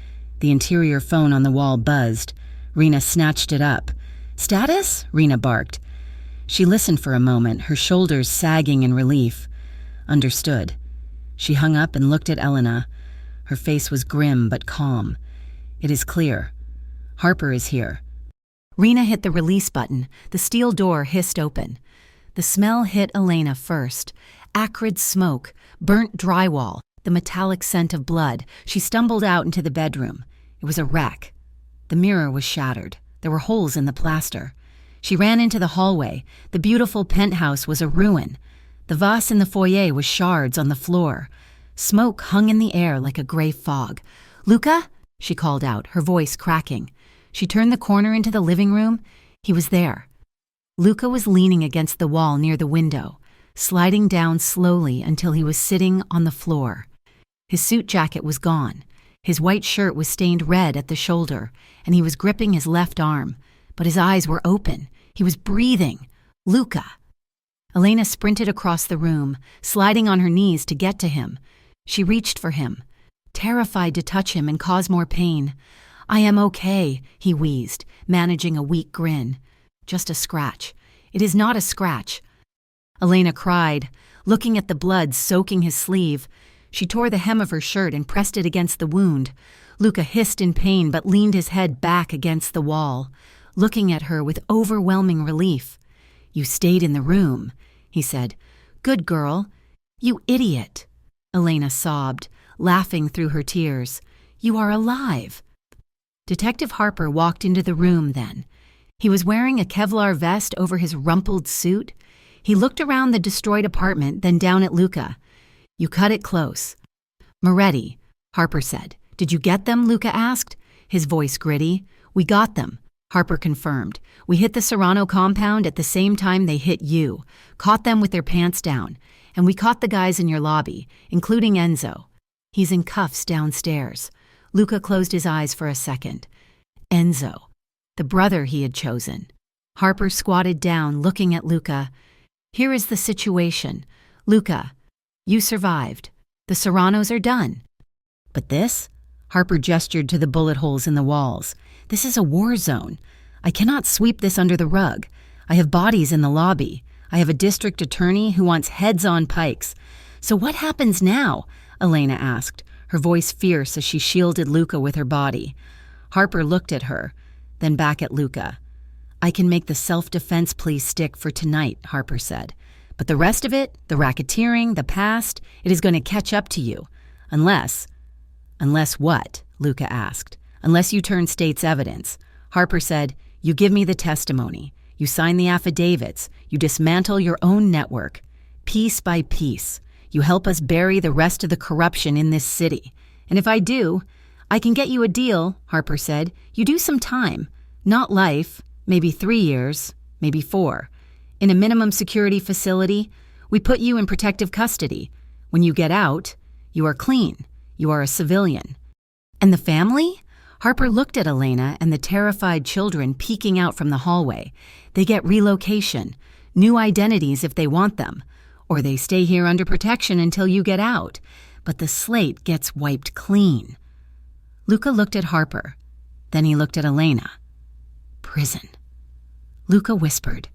the interior phone on the wall buzzed. Rena snatched it up. "Status?" Rena barked. She listened for a moment, her shoulders sagging in relief. Understood. She hung up and looked at Elena. Her face was grim but calm. "It is clear. Harper is here." Rena hit the release button. The steel door hissed open. The smell hit Elena first. Acrid smoke, burnt drywall, the metallic scent of blood. She stumbled out into the bedroom. It was a wreck. The mirror was shattered. There were holes in the plaster. She ran into the hallway. The beautiful penthouse was a ruin. The vase in the foyer was shards on the floor. Smoke hung in the air like a gray fog. "Luca?" she called out, her voice cracking. She turned the corner into the living room. He was there. Luca was leaning against the wall near the window, sliding down slowly until he was sitting on the floor. His suit jacket was gone. His white shirt was stained red at the shoulder, and he was gripping his left arm. But his eyes were open. He was breathing. Luca. Elena sprinted across the room, sliding on her knees to get to him. She reached for him, terrified to touch him and cause more pain. "I am okay," he wheezed, managing a weak grin. "Just a scratch. It is not a scratch." Elena cried, looking at the blood soaking his sleeve. She tore the hem of her shirt and pressed it against the wound. Luca hissed in pain but leaned his head back against the wall, looking at her with overwhelming relief. "You stayed in the room," he said. "Good girl." "You idiot." Elena sobbed, laughing through her tears. "You are alive." Detective Harper walked into the room then. He was wearing a Kevlar vest over his rumpled suit. He looked around the destroyed apartment, then down at Luca. "You cut it close." "Moretti," Harper said. "Did you get them?" Luca asked, his voice gritty. "We got them," Harper confirmed. "We hit the Serrano compound at the same time they hit you, caught them with their pants down, and we caught the guys in your lobby, including Enzo. He's in cuffs downstairs." Luca closed his eyes for a second. Enzo, the brother he had chosen. Harper squatted down, looking at Luca. "Here is the situation. Luca, you survived. The Serranos are done. But this?" Harper gestured to the bullet holes in the walls. "This is a war zone. I cannot sweep this under the rug. I have bodies in the lobby. I have a district attorney who wants heads on pikes. So what happens now?" Elena asked, her voice fierce as she shielded Luca with her body. Harper looked at her, then back at Luca. "I can make the self-defense plea stick for tonight," Harper said. "But the rest of it, the racketeering, the past, it is going to catch up to you. Unless what?" Luca asked. "Unless you turn state's evidence." Harper said, "You give me the testimony. You sign the affidavits. You dismantle your own network. Piece by piece. You help us bury the rest of the corruption in this city. And if I do, I can get you a deal," Harper said. "You do some time. Not life. Maybe 3 years. Maybe 4. In a minimum security facility, we put you in protective custody. When you get out, you are clean. You are a civilian." "And the family?" Harper looked at Elena and the terrified children peeking out from the hallway. "They get relocation, new identities if they want them, or they stay here under protection until you get out. But the slate gets wiped clean." Luca looked at Harper. Then he looked at Elena. "Prison," Luca whispered.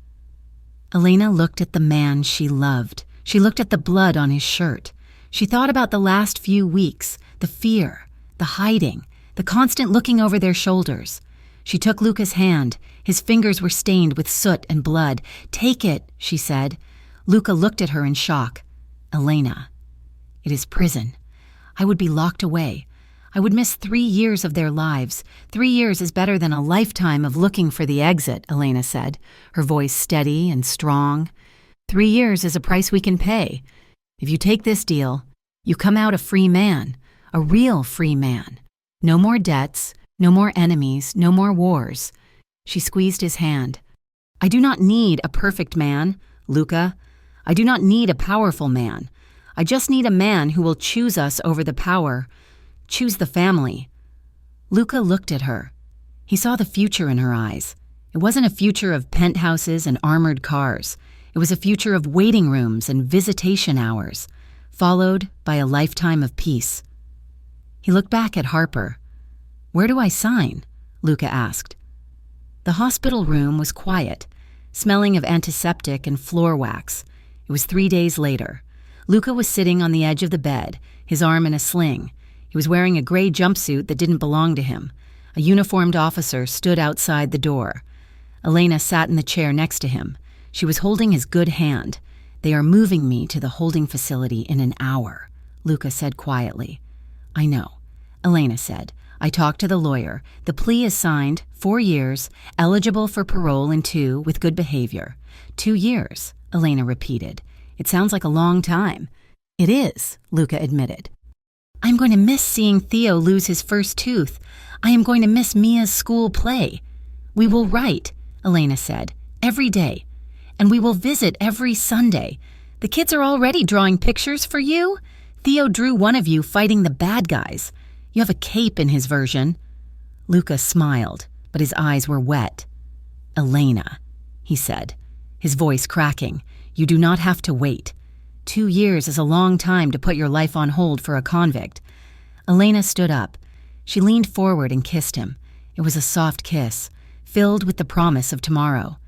Elena looked at the man she loved. She looked at the blood on his shirt. She thought about the last few weeks, the fear, the hiding, the constant looking over their shoulders. She took Luca's hand. His fingers were stained with soot and blood. "Take it," she said. Luca looked at her in shock. "Elena, it is prison. I would be locked away. I would miss 3 years of their lives. 3 years is better than a lifetime of looking for the exit," Elena said, her voice steady and strong. 3 years is a price we can pay. If you take this deal, you come out a free man, a real free man. No more debts, no more enemies, no more wars." She squeezed his hand. "I do not need a perfect man, Luca. I do not need a powerful man. I just need a man who will choose us over the power, choose the family." Luca looked at her. He saw the future in her eyes. It wasn't a future of penthouses and armored cars. It was a future of waiting rooms and visitation hours, followed by a lifetime of peace. He looked back at Harper. "Where do I sign?" Luca asked. The hospital room was quiet, smelling of antiseptic and floor wax. It was 3 days later. Luca was sitting on the edge of the bed, his arm in a sling. He was wearing a gray jumpsuit that didn't belong to him. A uniformed officer stood outside the door. Elena sat in the chair next to him. She was holding his good hand. "They are moving me to the holding facility in an hour," Luca said quietly. "I know," Elena said. "I talked to the lawyer. The plea is signed, 4 years, eligible for parole in 2 with good behavior." 2 years, Elena repeated. "It sounds like a long time." "It is," Luca admitted. "I'm going to miss seeing Theo lose his first tooth. I am going to miss Mia's school play." "We will write," Elena said, "every day. And we will visit every Sunday. The kids are already drawing pictures for you. Theo drew one of you fighting the bad guys. You have a cape in his version." Luca smiled, but his eyes were wet. "Elena," he said, his voice cracking, "you do not have to wait. 2 years is a long time to put your life on hold for a convict." Elena stood up. She leaned forward and kissed him. It was a soft kiss, filled with the promise of tomorrow.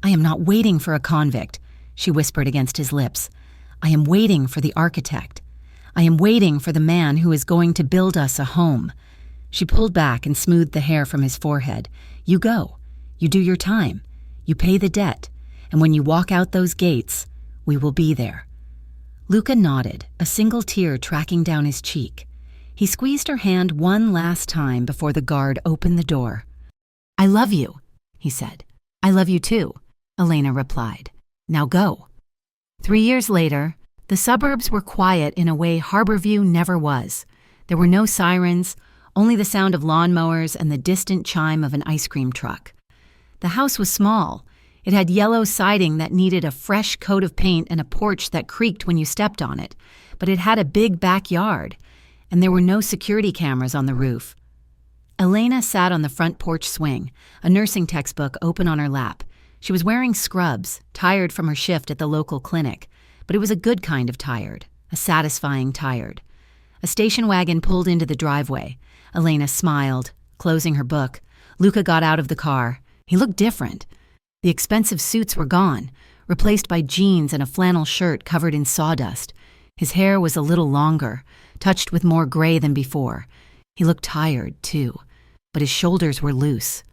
"I am not waiting for a convict," she whispered against his lips. "I am waiting for the architect. I am waiting for the man who is going to build us a home." She pulled back and smoothed the hair from his forehead. "You go. You do your time. You pay the debt. And when you walk out those gates, we will be there." Luca nodded, a single tear tracking down his cheek. He squeezed her hand one last time before the guard opened the door. "I love you," he said. "I love you too," Elena replied. "Now go." 3 years later, the suburbs were quiet in a way Harborview never was. There were no sirens, only the sound of lawnmowers and the distant chime of an ice cream truck. The house was small. It had yellow siding that needed a fresh coat of paint and a porch that creaked when you stepped on it, but it had a big backyard, and there were no security cameras on the roof. Elena sat on the front porch swing, a nursing textbook open on her lap. She was wearing scrubs, tired from her shift at the local clinic, but it was a good kind of tired, a satisfying tired. A station wagon pulled into the driveway. Elena smiled, closing her book. Luca got out of the car. He looked different. The expensive suits were gone, replaced by jeans and a flannel shirt covered in sawdust. His hair was a little longer, touched with more gray than before. He looked tired, too, but his shoulders were loose.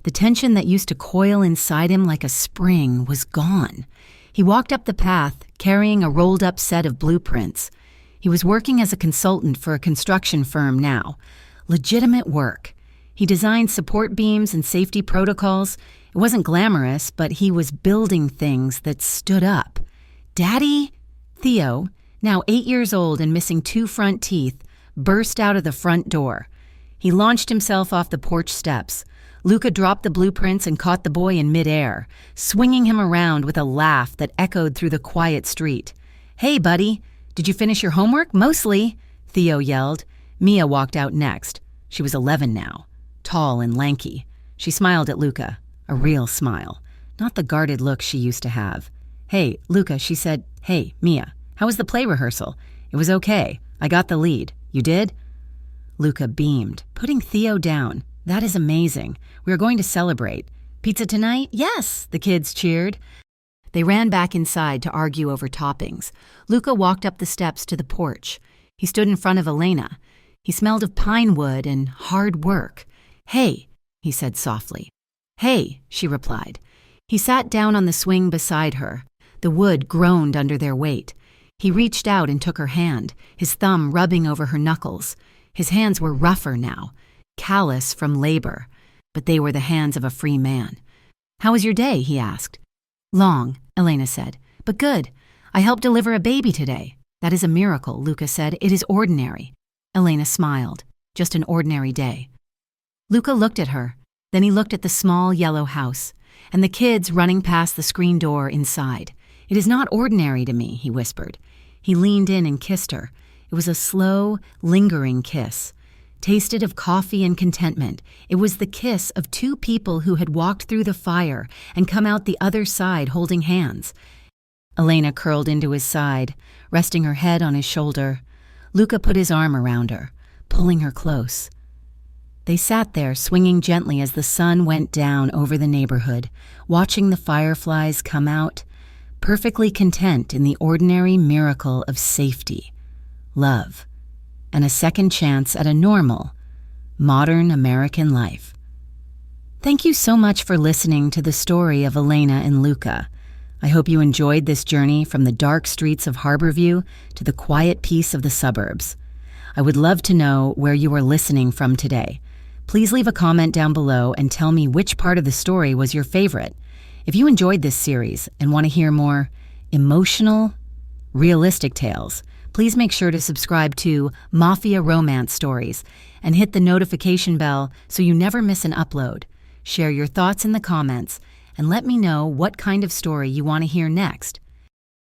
The tension that used to coil inside him like a spring was gone. He walked up the path, carrying a rolled-up set of blueprints. He was working as a consultant for a construction firm now. Legitimate work. He designed support beams and safety protocols. It wasn't glamorous, but he was building things that stood up. "Daddy?" Theo, now 8 years old and missing 2 front teeth, burst out of the front door. He launched himself off the porch steps. Luca dropped the blueprints and caught the boy in midair, swinging him around with a laugh that echoed through the quiet street. "Hey, buddy, did you finish your homework?" "Mostly," Theo yelled. Mia walked out next. She was 11 now, tall and lanky. She smiled at Luca, a real smile, not the guarded look she used to have. "Hey, Luca," she said. "Hey, Mia, how was the play rehearsal?" "It was okay. I got the lead. You did?" Luca beamed, putting Theo down. "That is amazing. We are going to celebrate. Pizza tonight?" "Yes," the kids cheered. They ran back inside to argue over toppings. Luca walked up the steps to the porch. He stood in front of Elena. He smelled of pine wood and hard work. "Hey," he said softly. "Hey," she replied. He sat down on the swing beside her. The wood groaned under their weight. He reached out and took her hand, his thumb rubbing over her knuckles. His hands were rougher now, callous from labor, but they were the hands of a free man. "How was your day?" he asked. "Long," Elena said, "but good. I helped deliver a baby today." "That is a miracle," Luca said. "It is ordinary." Elena smiled. "Just an ordinary day." Luca looked at her. Then he looked at the small yellow house, and the kids running past the screen door inside. "It is not ordinary to me," he whispered. He leaned in and kissed her. It was a slow, lingering kiss. Tasted of coffee and contentment. It was the kiss of 2 people who had walked through the fire and come out the other side holding hands. Elena curled into his side, resting her head on his shoulder. Luca put his arm around her, pulling her close. They sat there, swinging gently as the sun went down over the neighborhood, watching the fireflies come out, perfectly content in the ordinary miracle of safety, love, and a second chance at a normal, modern American life. Thank you so much for listening to the story of Elena and Luca. I hope you enjoyed this journey from the dark streets of Harborview to the quiet peace of the suburbs. I would love to know where you are listening from today. Please leave a comment down below and tell me which part of the story was your favorite. If you enjoyed this series and want to hear more emotional, realistic tales, please make sure to subscribe to Mafia Romance Stories and hit the notification bell so you never miss an upload. Share your thoughts in the comments and let me know what kind of story you want to hear next.